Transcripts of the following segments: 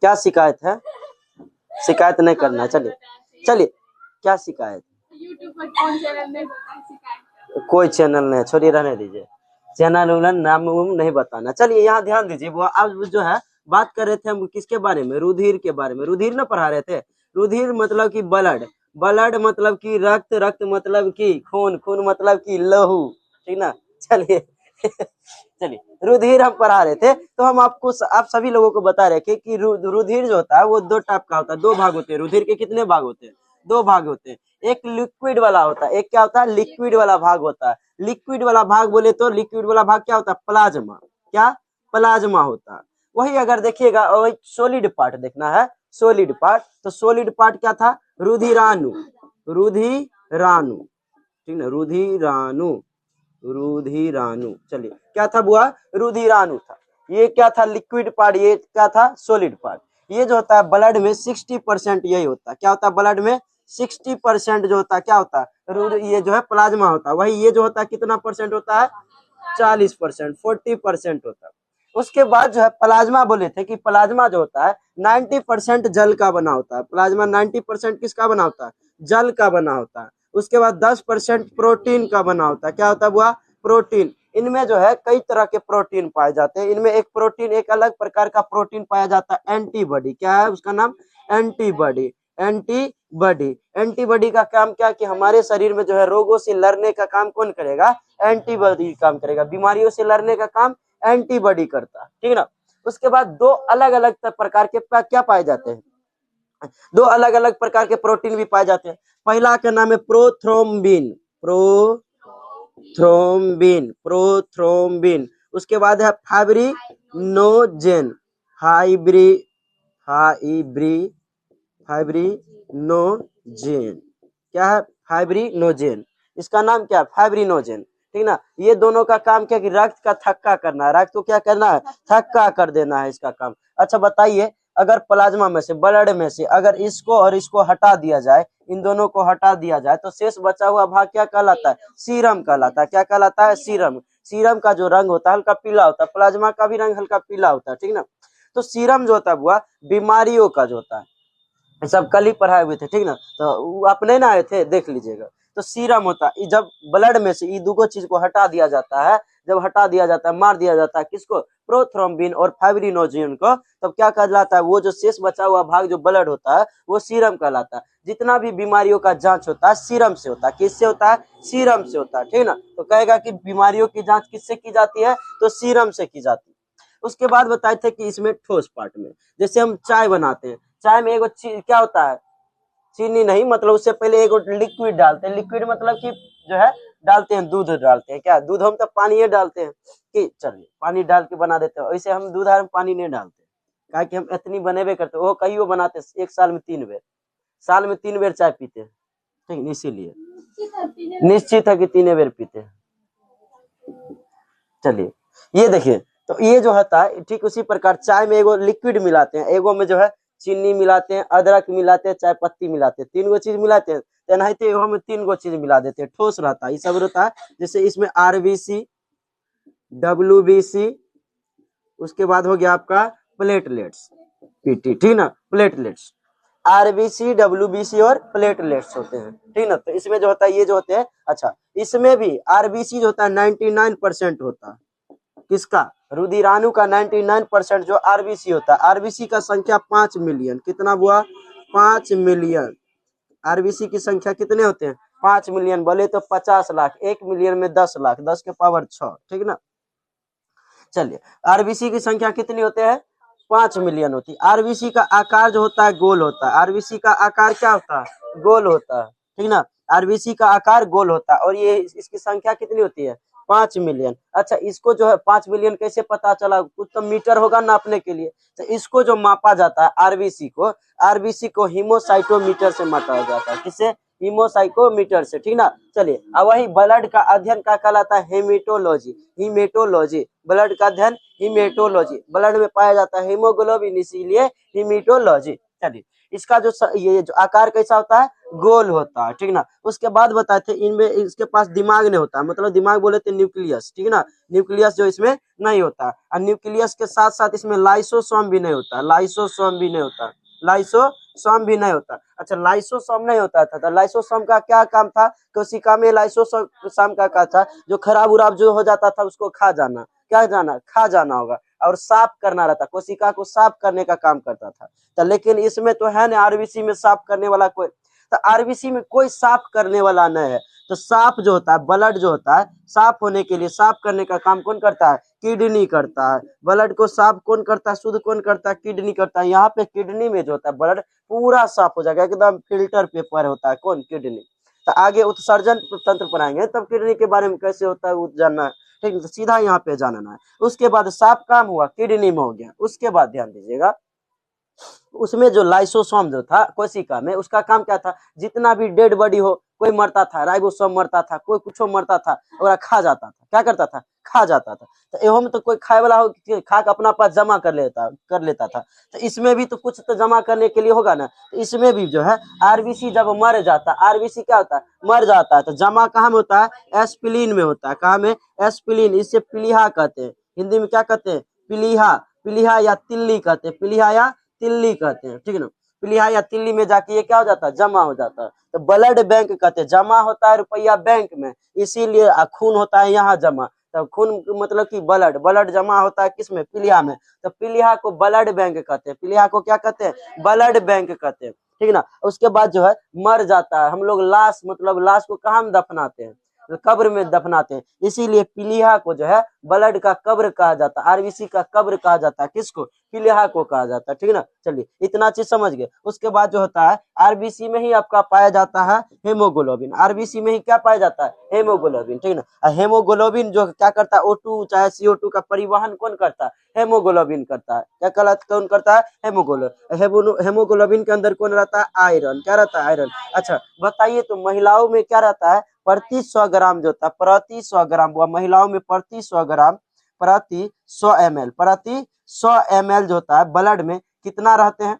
क्या शिकायत है? शिकायत नहीं करना है, चलिए चलिए। क्या शिकायत? यूट्यूब पर कौन चैनल नहीं बताया शिकायत? कोई चैनल नहीं, छोड़िए, रहने दीजिए। चैनल उलन नाम नहीं बताना। चलिए यहाँ ध्यान दीजिए, वो अब जो है बात कर रहे थे हम किसके बारे में? रुधिर के बारे में। रुधिर ना पढ़ा रहे थे। रुधिर मतलब कि ब्लड, ब्लड मतलब कि रक्त, रक्त मतलब कि खून, खून मतलब कि लहू, ठीक ना। चलिए चलिए, रुधिर हम पढ़ा रहे थे, तो हम आपको आप सभी लोगों को बता रहे थे कि रुधिर जो होता है वो दो टाइप का होता है, दो भाग होते हैं। रुधिर के कितने भाग होते हैं? दो भाग होते हैं। एक लिक्विड वाला होता है, एक क्या होता है? लिक्विड वाला भाग होता है। लिक्विड वाला भाग बोले तो लिक्विड वाला भाग क्या होता है? प्लाज्मा। क्या? प्लाज्मा होता है। वही अगर देखिएगा, वही सोलिड पार्ट देखना है, सोलिड पार्ट, तो सोलिड पार्ट क्या था? रुधिराणु, रुधिराणु, ठीक ना, रुधिराणु, रुधिराणु। चलिए, क्या था बुआ? रुधिराणु था। ये क्या था? Liquid part. ये क्या था? Solid part. ये जो होता है ब्लड में 60% यही होता है। क्या होता है ब्लड में? 60% जो होता है क्या होता है? ये जो है प्लाज्मा होता है। वही ये जो होता है कितना परसेंट होता है? 40%, 40% होता है। उसके बाद जो है प्लाज्मा, बोले थे कि प्लाज्मा जो होता है 90% जल का बना होता है। प्लाज्मा 90% किसका बना होता है? जल का बना होता है। उसके बाद 10% प्रोटीन का बना होता है। क्या होता है बुआ? प्रोटीन। इनमें जो है कई तरह के प्रोटीन पाए जाते हैं। इनमें एक प्रोटीन, एक अलग प्रकार का प्रोटीन पाया जाता है, एंटीबॉडी। क्या है उसका नाम? एंटीबॉडी। एंटीबॉडी, एंटीबॉडी का काम क्या कि हमारे शरीर में जो है रोगों से लड़ने का काम कौन करेगा? एंटीबॉडी काम करेगा। बीमारियों से लड़ने का काम एंटीबॉडी करता है, ठीक ना। उसके बाद दो अलग अलग प्रकार के क्या पाए जाते हैं? दो अलग अलग प्रकार के प्रोटीन भी पाए जाते हैं। पहला का नाम है प्रोथ्रोम्बिन, प्रोथ्रोम्बिन, प्रोथ्रोम्बिन। उसके बाद है फाइब्रिनोजेन, हाइब्री हाइब्री फाइब्रिनोजेन। क्या है? फाइब्रिनोजेन। इसका नाम क्या है? फाइब्रिनोजेन, ठीक ना। ये दोनों का काम क्या कि रक्त का थक्का करना है। रक्त को क्या करना है? थक्का कर देना है, इसका काम। अच्छा बताइए, अगर प्लाज्मा में से, ब्लड में से अगर इसको और इसको हटा दिया जाए, इन दोनों को हटा दिया जाए, तो शेष बचा हुआ भाग क्या कहलाता है? सीरम कहलाता है। क्या कहलाता है? सीरम। सीरम का जो रंग होता है हल्का पीला होता है। प्लाज्मा का भी रंग हल्का पीला होता है, ठीक ना। तो सीरम जो होता है बुआ, बीमारियों का जो होता है, सब कल ही पढ़ाए हुए थे, ठीक ना। तो आप नहीं ना आए थे, देख लीजिएगा। तो सीरम होता है, जब ब्लड में से ये दोनों चीज को हटा दिया जाता है, जब हटा दिया जाता है, मार दिया जाता है किसको? प्रोथ्रोम्बिन और फाइब्रिनोजेन को, तब क्या कहलाता है? वो जो शेष बचा हुआ भाग जो ब्लड होता है वो सीरम कहलाता है। जितना भी बीमारियों का जांच होता है सीरम से होता है। किससे होता है? सीरम से होता है, ठीक ना। तो कहेगा कि बीमारियों की जांच किससे की जाती है? तो सीरम से की जाती है। उसके बाद बताए थे कि इसमें ठोस पार्ट में, जैसे हम चाय बनाते हैं, चाय में एगो क्या होता है? चीनी नहीं, मतलब उससे पहले एगो लिक्विड डालते हैं। लिक्विड मतलब कि जो है डालते हैं, दूध डालते हैं। क्या दूध? हम तो पानी ही डालते हैं कि चलिए पानी डाल के बना देते हैं। वैसे हम दूध में पानी नहीं डालते, क्या कि हम इतनी बनेबे करते, वो कई वो बनाते एक साल में 3 बेर, साल में 3 बेर चाय पीते हैं, ठीक। इसीलिए निश्चित है कि 3 बेर पीते हैं। चलिए ये देखिए, तो ये जो होता है ठीक उसी प्रकार चाय में एगो लिक्विड मिलाते हैं, एगो में जो है चीनी मिलाते हैं, अदरक मिलाते हैं, चाय पत्ती मिलाते हैं, 3 गो चीज मिलाते हैं। तेनाहिते एगो में 3 गो चीज मिला देते हैं, ठोस रहता है। ये सब रहता है, जैसे इसमें आरबीसी, डब्ल्यूबीसी, उसके बाद हो गया आपका प्लेटलेट्स, पीटी, ठीक ना। प्लेटलेट्स, आरबीसी, डब्ल्यूबीसी और प्लेटलेट्स होते हैं, ठीक ना। तो इसमें जो होता है ये जो होते हैं, अच्छा इसमें भी आरबीसी जो होता है 99% होता है। किसका? रुधिराणु का 99% जो आरबीसी होता है। आरबीसी का संख्या 5 मिलियन। कितना हुआ? 5 मिलियन। आरबीसी की संख्या कितने होते हैं? 5 मिलियन। बोले तो 50 लाख, 1 मिलियन में 10 लाख, 10 के पावर 6, ठीक ना। चलिए, आरबीसी की संख्या कितनी होते हैं? 5 मिलियन होती है। आरबीसी का आकार जो होता है गोल होता है। आरबीसी का आकार क्या होता है? गोल होता है, ठीक ना। आरबीसी का आकार गोल होता है और ये इसकी संख्या कितनी होती है? 5 मिलियन। अच्छा इसको जो है 5 मिलियन कैसे पता चला? कुछ तो मीटर होगा नापने के लिए। तो इसको जो मापा जाता है आरबीसी को हीमोसाइटोमीटर से मापा जाता है। किससे? हीमोसाइकोमीटर से, ठीक ना। चलिए, अब वही ब्लड का अध्ययन क्या कहलाता है? हेमेटोलॉजी। हीमेटोलॉजी, ब्लड का अध्ययन हीमेटोलॉजी। ब्लड में पाया जाता है हीमोग्लोबिन, इसीलिए हीमेटोलॉजी। चलिए इसका जो ये जो आकार कैसा होता है, गोल होता है, ठीक ना। उसके बाद बताए थे इनमें इसके पास दिमाग नहीं होता, मतलब दिमाग बोले थे न्यूक्लियस, ठीक ना। न्यूक्लियस जो इसमें नहीं होता, और न्यूक्लियस के साथ साथ इसमें लाइसोसोम भी नहीं होता, लाइसोसोम भी नहीं होता, लाइसोसोम भी नहीं होता। अच्छा, लाइसोसोम नहीं होता था तो लाइसोसोम का क्या काम था, कोशिका में लाइसोसोम का क्या था, जो खराब उराब जो हो जाता था उसको खा जाना, क्या जाना, खा जाना होगा, और साफ करना रहता, कोशिका को साफ करने का काम करता था। तो लेकिन इसमें तो है ना, आरबीसी में साफ करने वाला कोई, तो आरबीसी में कोई साफ करने वाला नहीं है। तो साफ जो होता है, ब्लड जो होता है, साफ होने के लिए, साफ करने का काम कौन करता है, किडनी करता है। ब्लड को साफ कौन करता है, शुद्ध कौन करता है, किडनी करता है। यहाँ पे किडनी में जो होता है ब्लड पूरा साफ हो जाएगा, एकदम फिल्टर पेपर होता है, कौन, किडनी। तो आगे उत्सर्जन तंत्र पढ़ाएंगे तब किडनी के बारे में कैसे होता है वो जानना है, ठीक है। तो सीधा यहाँ पे जानना है। उसके बाद साफ काम हुआ, किडनी में हो गया। उसके बाद ध्यान दीजिएगा, उसमें जो लाइसोसोम जो था कोशिका में, उसका काम क्या था, जितना भी डेड बॉडी हो, कोई मरता था, राइबोसोम मरता था, कोई कुछ मरता था, और खा जाता था, क्या करता था, खा जाता था। तो एवं में तो कोई खाए वाला हो, खा के अपना पास जमा कर लेता था। तो इसमें भी तो कुछ तो जमा करने के लिए होगा ना। तो इसमें भी जो है आरबीसी जब मर जाता है, आरबीसी क्या होता है, मर जाता है, तो जमा कहाँ में होता है, एस्पिलीन में होता है। कहाँ में, एस्पिलीन। इसे पीलिया कहते हैं, हिंदी में क्या कहते हैं, पीलिया, पीलिया या तिल्ली कहते हैं, पीलिया या तिल्ली कहते हैं, ठीक है ना। पीलिया या तिल्ली में जाके ये क्या हो जाता है, जमा हो जाता है। तो ब्लड बैंक कहते हैं, जमा होता है रुपया बैंक में, इसीलिए खून होता है यहाँ जमा। तो खून मतलब कि ब्लड, ब्लड जमा होता है किसमें, पीलिया में। तो पीलिया को ब्लड बैंक कहते हैं, पीलिया को क्या कहते हैं, ब्लड बैंक कहते हैं, ठीक ना। उसके बाद जो है मर जाता है, हम लोग लाश, मतलब लाश को कहाँ दफनाते हैं, कब्र में दफनाते हैं, इसीलिए पीलिया को जो है ब्लड का कब्र कहा जाता है, आरबीसी का कब्र कहा जाता है, किसको, पीलिया को कहा जाता है, ठीक ना। चलिए इतना चीज समझ गए। उसके बाद जो होता है आरबीसी में ही आपका पाया जाता है हेमोग्लोबिन, आरबीसी में ही क्या पाया जाता है, हेमोग्लोबिन, ठीक ना। हेमोग्लोबिन जो क्या करता है, O2 चाहे CO2 का परिवहन कौन करता है, हेमोग्लोबिन करता है। क्या कहलाता, कौन करता है, हेमोग्लोबिन। हेमोग्लोबिन के अंदर कौन रहता है, आयरन, क्या रहता है, आयरन। अच्छा बताइए, तो महिलाओं में क्या रहता है, प्रति 100 ग्राम जो होता है, प्रति 100 ग्राम हुआ महिलाओं में, प्रति 100 ग्राम, प्रति 100 ml, प्रति 100 ml जो होता है ब्लड में कितना रहते हैं,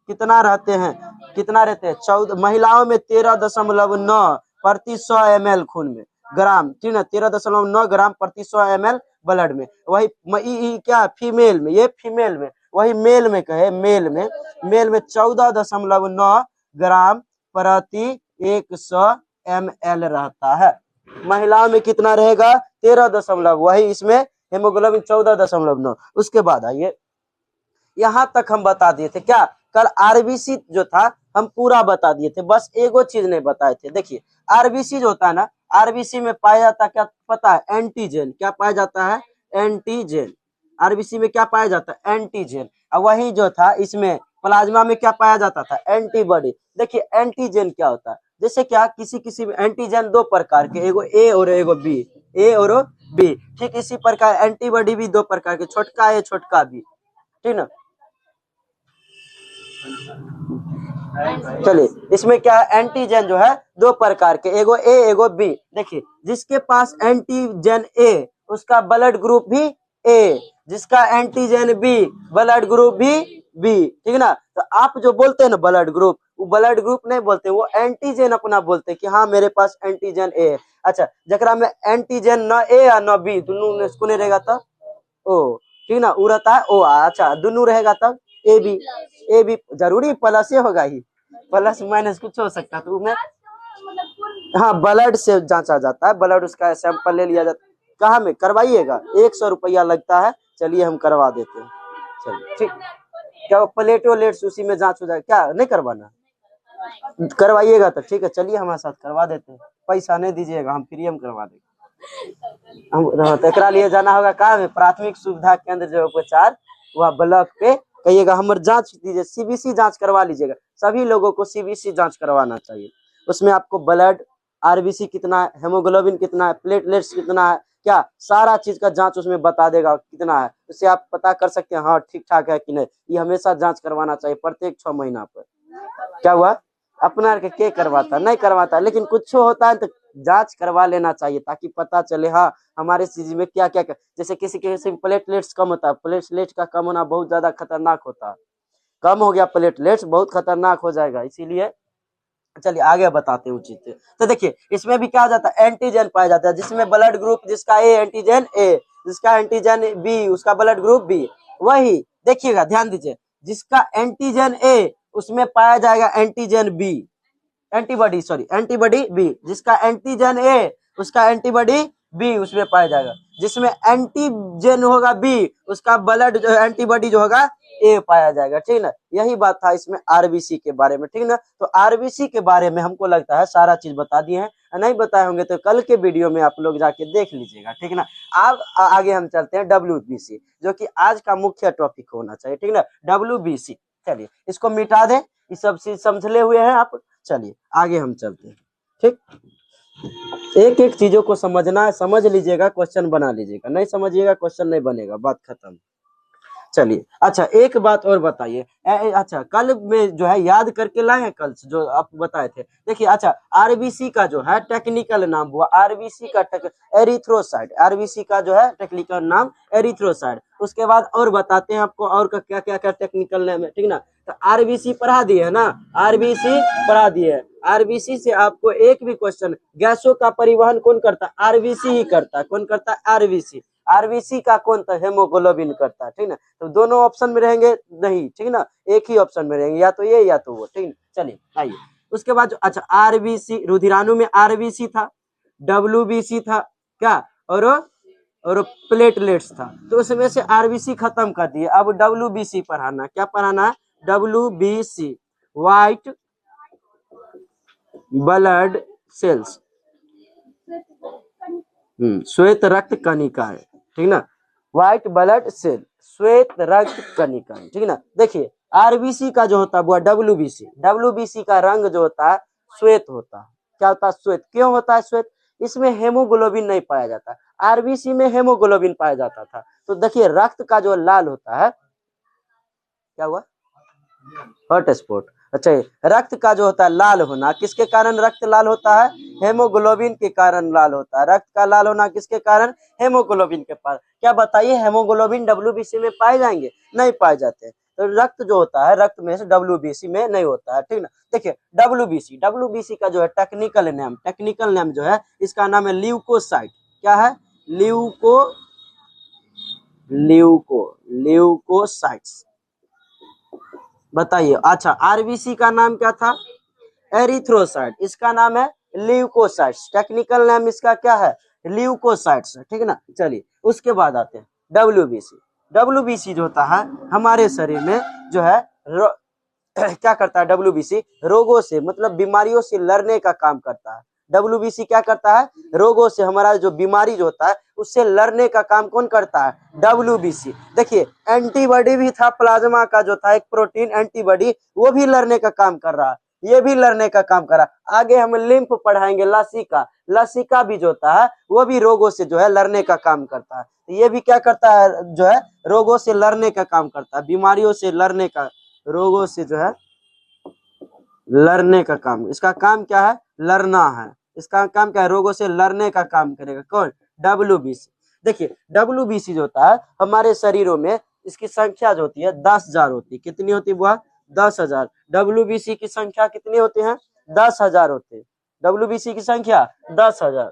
कितना रहते हैं, कितना रहते हैं, 14, महिलाओं में 13.9 प्रति 100 ml खून में ग्राम, ठीक है, 13.9 ग्राम प्रति 100 ml ब्लड में। वही क्या फीमेल में, ये फीमेल में, वही मेल में कहे, मेल में 14.9 ग्राम प्रति 100 ml रहता है। महिलाओं में कितना रहेगा, 13 वही इसमें हेमोग्लोबिन 14.9। उसके बाद आइए, यहाँ तक हम बता दिए थे, क्या कल आरबीसी जो था हम पूरा बता दिए थे, बस एगो चीज नहीं बताए थे। देखिए आरबीसी जो होता है ना, आरबीसी में पाया जाता है, क्या पता है, एंटीजन। क्या पाया जाता है, एंटीजन। आरबीसी में क्या पाया जाता है, एंटीजन। और वही जो था इसमें प्लाज्मा में क्या पाया जाता था, एंटीबॉडी। देखिए एंटीजन क्या होता है, जैसे क्या किसी में एंटीजन दो प्रकार के, एगो ए और एगो बी, ए और बी, ठीक इसी प्रकार एंटीबॉडी भी दो प्रकार के, छोटका ए छोटका बी, ठीक ना। चलिए इसमें क्या है, एंटीजन जो है दो प्रकार के, एगो ए एगो बी। देखिए जिसके पास एंटीजन ए उसका ब्लड ग्रुप भी ए, जिसका एंटीजन बी ब्लड ग्रुप भी बी, ठीक है ना। तो आप जो बोलते हैं ना ब्लड ग्रुप, वो ब्लड ग्रुप नहीं बोलते, वो एंटीजन अपना बोलते हैं कि हाँ मेरे पास एंटीजन ए है। अच्छा जरा में एंटीजन न ए या न बी, दोनों इसको नहीं रहेगा तब ओ, ठीक ना, वो रहता है ओ। अच्छा दोनों रहेगा तब ए बी, ए बी जरूरी प्लस से होगा ही, प्लस माइनस कुछ हो सकता है, तो उसमें हाँ ब्लड से जांचा जाता है, ब्लड उसका सैंपल ले लिया जाता है। कहाँ में करवाइएगा, 100 रुपया लगता है, चलिए हम करवा देते हैं। चलिए ठीक, क्या प्लेटोलेट्स उसी में जांच हो जाए, क्या नहीं करवाना, करवाइएगा तो ठीक है, चलिए हमारे साथ करवा देते हैं, पैसा नहीं दीजिएगा, हम फ्री हम करवा देंगे। हम एकरा लिए जाना होगा कहाँ में, प्राथमिक सुविधा केंद्र जो उपचार, वह ब्लॉक पे कहिएगा हमारे जांच दीजिए, सीबीसी जांच करवा लीजिएगा। सभी लोगों को सीबीसी जांच करवाना चाहिए। उसमें आपको ब्लड, आरबीसी कितना है, हेमोग्लोबिन कितना है, प्लेटलेट्स कितना है, क्या सारा चीज का जांच उसमें बता देगा कितना है, उससे आप पता कर सकते हैं हाँ ठीक ठाक है कि नहीं। ये हमेशा जांच करवाना चाहिए प्रत्येक 6 महीना पर। क्या हुआ, अपना के करवाता नहीं करवाता, लेकिन कुछ होता है तो जांच करवा लेना चाहिए ताकि पता चले हाँ हमारे चीज में क्या क्या, जैसे किसी प्लेटलेट्स कम होता है, प्लेटलेट का कम होना बहुत ज्यादा खतरनाक होता है, कम हो गया प्लेटलेट्स, बहुत खतरनाक हो जाएगा। इसीलिए चलिए आगे बताते हैं उचित। तो देखिए इसमें भी क्या हो जाता है, एंटीजन पाया जाता है, जिसमें ब्लड ग्रुप जिसका ए एंटीजन ए, जिसका एंटीजन बी उसका ब्लड ग्रुप बी। वही देखिएगा, ध्यान दीजिए, जिसका एंटीजन ए उसमें पाया जाएगा antigen B, antibody sorry antibody B, जिसका एंटीजन ए उसका एंटीबॉडी बी उसमें पाया जाएगा, जिसमें एंटीजन होगा बी उसका ब्लड जो एंटीबॉडी जो होगा ए पाया जाएगा, ठीक ना। यही बात था इसमें आरबीसी के बारे में, ठीक ना। तो आरबीसी के बारे में हमको लगता है सारा चीज बता दिए हैं, नहीं बताए होंगे तो कल के वीडियो में आप लोग जाके देख लीजिएगा, ठीक ना। अब आगे हम चलते हैं डब्ल्यूबीसी, जो कि आज का मुख्य टॉपिक होना चाहिए, ठीक ना, डब्ल्यूबीसी। चलिए इसको मिटा दें, ये सब चीज समझले हुए हैं आप। चलिए आगे हम चलते हैं, ठीक। एक एक चीजों को समझना है, समझ लीजिएगा, क्वेश्चन बना लीजिएगा, नहीं समझिएगा क्वेश्चन नहीं बनेगा, बात खत्म। चलिए अच्छा एक बात और बताइए, अच्छा कल में जो है याद करके लाए हैं, कल जो आप बताए थे। देखिए अच्छा आरबीसी का जो है टेक्निकल नाम हुआ आरबीसी का एरिथ्रोसाइट, आरबीसी का जो है टेक्निकल नाम एरिथ्रोसाइट। उसके बाद और बताते हैं आपको और का क्या क्या क्या टेक्निकल नेम है, ठीक ना। तो आरबीसी पढ़ा दिए है ना, आरबीसी पढ़ा दिए है। आरबीसी से आपको एक भी क्वेश्चन, गैसों का परिवहन कौन करता है, आरबीसी ही करता है। कौन करता है, आरबीसी। आरबीसी का कौन था, हेमोग्लोबिन करता है, ठीक ना। तो दोनों ऑप्शन में रहेंगे नहीं, ठीक ना, एक ही ऑप्शन में रहेंगे, या तो ये या तो वो, ठीक ना। चलिए आइए उसके बाद अच्छा आरबीसी, रुधिराणु में आरबीसी था, डब्ल्यूबीसी था क्या, और प्लेटलेट्स था। तो उसमें से आरबीसी खत्म कर दिए, अब डब्ल्यूबीसी पढ़ाना, क्या पढ़ाना है, डब्ल्यूबीसी, व्हाइट ब्लड सेल्स, श्वेत रक्त कणिकाएं, ठीक ना, व्हाइट ब्लड सेल, श्वेत रक्त कणिकाएं, ठीक ना। देखिए आरबीसी का जो होता है वो डब्ल्यूबीसी, डब्ल्यूबीसी का रंग जो होता है श्वेत होता है। क्या होता है, श्वेत। क्यों होता है श्वेत, इसमें हेमोग्लोबिन नहीं पाया जाता, आरबीसी में हेमोग्लोबिन पाया जाता था। तो देखिए रक्त का जो लाल होता है, क्या हुआ, हॉट स्पॉट। अच्छा रक्त का जो होता है लाल होना, किसके कारण रक्त लाल होता है, हेमोग्लोबिन के कारण लाल होता है। रक्त का लाल होना किसके कारण, हेमोग्लोबिन के कारण। क्या बताइए हेमोग्लोबिन डब्ल्यूबीसी में पाए जाएंगे, नहीं पाए जाते। तो रक्त जो होता है, रक्त में से डब्ल्यूबीसी में नहीं होता है, ठीक ना। देखिए डब्ल्यूबीसी, डब्ल्यूबीसी का जो है टेक्निकल नेम, टेक्निकल नेम जो है इसका नाम है ल्यूकोसाइट। क्या है, ल्यूकोसाइट्स। बताइए अच्छा आरबीसी का नाम क्या था, एरिथ्रोसाइट, इसका नाम है ल्यूकोसाइट्स, टेक्निकल नाम इसका क्या है, ल्यूकोसाइट्स, ठीक है ना। चलिए उसके बाद आते हैं डब्ल्यूबीसी। डब्ल्यूबीसी जो होता है हमारे शरीर में जो है क्या करता है, डब्ल्यूबीसी रोगों से मतलब बीमारियों से लड़ने का काम करता है। डब्ल्यूबीसी क्या करता है, रोगों से, हमारा जो बीमारी जो होता है उससे लड़ने का काम कौन करता है, डब्ल्यूबीसी। देखिए एंटीबॉडी भी था, प्लाज्मा का जो था एक प्रोटीन एंटीबॉडी, वो भी लड़ने का काम कर रहा है, ये भी लड़ने का काम कर रहा है। आगे हम लिम्फ पढ़ाएंगे, लसिका, लसिका भी जो होता है वो भी रोगों से जो है लड़ने का काम करता है। ये भी क्या करता है, जो है रोगों से लड़ने का काम करता है, बीमारियों से लड़ने का, रोगों से जो है लड़ने का काम, इसका काम क्या है, लड़ना है, इसका काम क्या है, रोगों से लड़ने का काम करेगा कौन, डब्ल्यूबीसी। देखिए डब्ल्यूबीसी जो होता है हमारे शरीरों में, इसकी संख्या जो होती है 10,000 होती है। कितनी होती है बुआ, 10,000। डब्ल्यूबीसी की संख्या कितनी होती है, 10,000 होते हैं। डब्ल्यूबीसी की संख्या 10,000।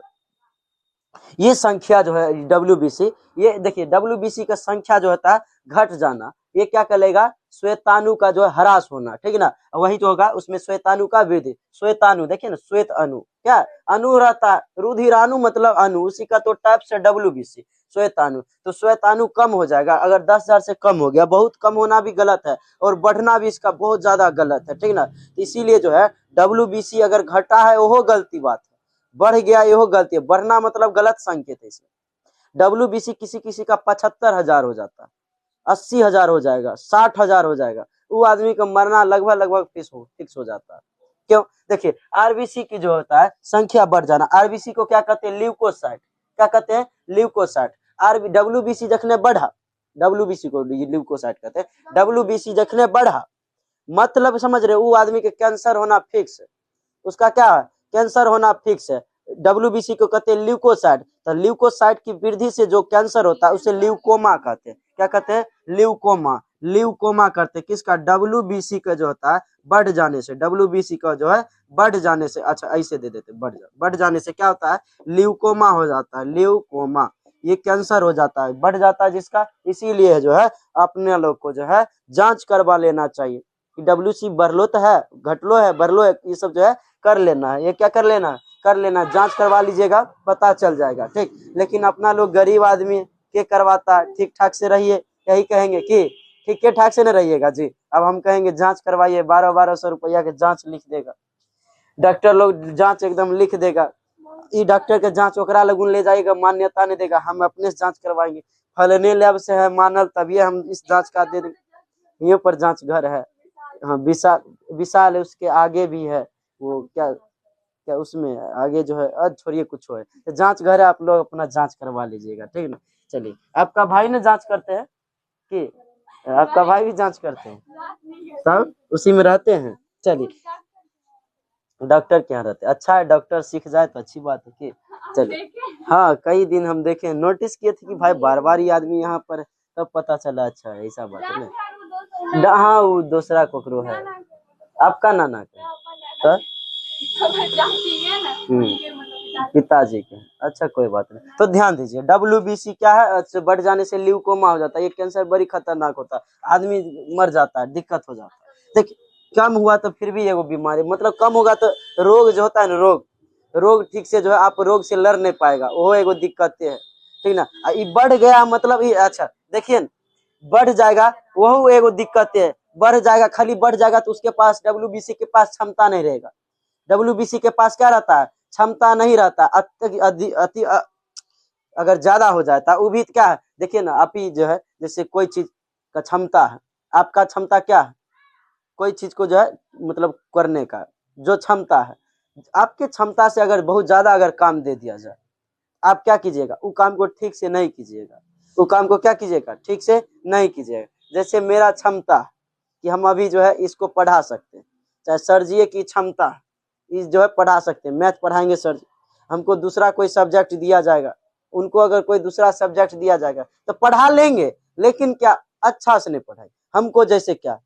ये संख्या जो है डब्ल्यूबीसी, ये देखिए डब्ल्यूबीसी का संख्या जो होता है घट जाना, ये क्या करेगा, श्वेताणु का जो है ह्रास होना, ठीक है ना। वही जो होगा उसमें श्वेताणु का वृद्धि, श्वेताणु देखिए ना, श्वेत अणु, क्या अणु रहता है, रुधिराणु मतलब अणु, उसी का तो टाइप से डब्ल्यूबीसी, श्वेताणु। तो श्वेताणु कम हो जाएगा, अगर 10,000 से कम हो गया, बहुत कम होना भी गलत है और बढ़ना भी इसका बहुत ज्यादा गलत है, ठीक ना। इसीलिए जो है डब्ल्यूबीसी अगर घटा है वो गलती बात है, बढ़ गया ये गलती है, बढ़ना मतलब गलत संकेत है इसमें। डब्ल्यूबीसी किसी किसी का 75,000 हो जाता है, 80,000 हो जाएगा, 60,000 हो जाएगा, वो आदमी का मरना लगभग फिक्स हो जाता है। क्यों, देखिए आरबीसी की जो होता है संख्या बढ़ जाना, आरबीसी को क्या कहते हैं, ल्यूकोसाइट, क्या कहते हैं, ल्यूकोसाइट। डब्ल्यूबीसी जखने बढ़ा, डब्ल्यूबीसी को ल्यूकोसाइट कहते हैं। डब्ल्यूबीसी जखने बढ़ा मतलब समझ रहे, वो आदमी के कैंसर होना फिक्स है, उसका क्या है, कैंसर होना फिक्स है। डब्ल्यूबीसी को कहते हैं ल्यूकोसाइट। तो ल्यूकोसाइट की वृद्धि से जो कैंसर होता है उसे ल्यूकोमा कहते हैं। क्या कहते हैं, ल्यूकोमा। ल्यूकोमा करते किसका, WBC का जो होता है बढ़ जाने से, WBC का जो है बढ़ जाने से, अच्छा ऐसे दे देते, बढ़ जाने से क्या होता है, ल्यूकोमा हो जाता है, ल्यूकोमा, ये कैंसर हो जाता है, बढ़ जाता है जिसका, इसीलिए जो है अपने लोग को जो है जांच करवा लेना चाहिए कि WC बढ़लो तो है, घटलो है, बढ़लो है, ये सब जो है कर लेना है, ये क्या कर लेना है, कर लेना, जांच करवा लीजिएगा, पता चल जाएगा, ठीक। लेकिन अपना लोग गरीब आदमी के करवाता है, ठीक ठाक से रहिए, यही कहेंगे कि ठीक ठाक से न रहिएगा जी। अब हम कहेंगे जांच करवाइए, 1200 रुपया के जांच लिख देगा डॉक्टर लोग, जांच एकदम लिख देगा, ई डॉक्टर के जांच ओकरा लगुन ले जाएगा, मान्यता नहीं देगा, हम अपने से जांच करवाएंगे, फलने लैब से है मानल तभी हम इस जांच का दे देंगे, यहाँ पर जांच घर है, हाँ विशाल, विशाल है, उसके आगे भी है, वो क्या क्या उसमें आगे जो है, छोड़िए कुछ है, तो जांच घर है, आप लोग अपना जांच करवा लीजिएगा, ठीक ना। चलिए, आपका भाई ने जांच करते हैं कि आपका भाई भी जांच करते हैं, सब उसी में रहते हैं, चलिए डॉक्टर क्या रहते हैं, अच्छा है, डॉक्टर सीख जाए तो अच्छी बात है कि, चलिए हाँ कई दिन हम देखे, नोटिस किए थे कि भाई बार बार ये आदमी यहाँ पर, तब पता चला अच्छा है, ऐसा बात है ना, हाँ वो दूसरा कोकरो है, आपका नाना का, पिताजी के, अच्छा कोई बात नहीं, तो ध्यान दीजिए, WBC क्या है, अच्छा, बढ़ जाने से ल्यूकोमा हो जाता है, ये कैंसर बड़ी खतरनाक होता है, आदमी मर जाता है, दिक्कत हो जाता है, देखिए कम हुआ तो फिर भी एगो बीमारी, मतलब कम होगा तो रोग जो होता है ना, रोग ठीक से जो है आप रोग से लड़ नहीं पाएगा, वो एगो दिक्कत है, ठीक ना। ये बढ़ गया मतलब ये, अच्छा देखिए बढ़ जाएगा वो एगो दिक्कत है, बढ़ जाएगा, खाली बढ़ जाएगा तो उसके पास, WBC के पास क्षमता नहीं रहेगा, WBC के पास क्या रहता है, क्षमता नहीं रहता, अति अगर ज्यादा हो जाता है, वो भी क्या है, देखिए ना, आप ही जो है जैसे कोई चीज का क्षमता है, आपका क्षमता क्या है, कोई चीज को जो है मतलब करने का जो क्षमता है, आपके क्षमता से अगर बहुत ज्यादा अगर काम दे दिया जाए, आप क्या कीजिएगा, वो काम को ठीक से नहीं कीजिएगा, वो काम को क्या कीजिएगा, ठीक से नहीं कीजिएगा। जैसे मेरा क्षमता कि हम अभी जो है इसको पढ़ा सकते हैं, चाहे सर जी की क्षमता इस जो है पढ़ा सकते हैं, मैथ पढ़ाएंगे सर जी, हमको दूसरा कोई सब्जेक्ट दिया जाएगा, उनको अगर कोई दूसरा सब्जेक्ट दिया जाएगा तो पढ़ा लेंगे, लेकिन क्या अच्छा से नहीं पढ़ाएंगे, हमको जैसे क्या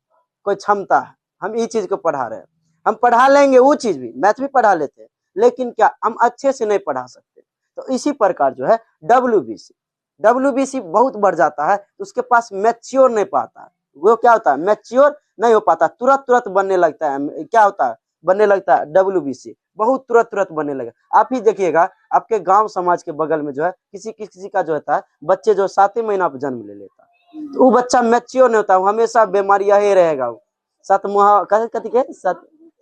कोई क्षमता है, हम ये चीज को पढ़ा रहे हैं, हम पढ़ा लेंगे, वो चीज भी मैथ भी पढ़ा लेते हैं, लेकिन क्या हम अच्छे से नहीं पढ़ा सकते, तो इसी प्रकार जो है WBC बहुत बढ़ जाता है, उसके पास मैच्योर नहीं पाता है, वो क्या होता है, मैच्योर नहीं हो पाता, तुरंत बनने लगता है, क्या होता है, बनने लगता है WBC बहुत तुरंत बनने लगा। आप ही देखिएगा आपके गांव समाज के बगल में जो है किसी का जो होता है बच्चे जो 7 महीना पर जन्म ले लेता है, तो वो बच्चा मैच्योर नहीं होता, हमेशा बीमारियां ही रहेगा, वो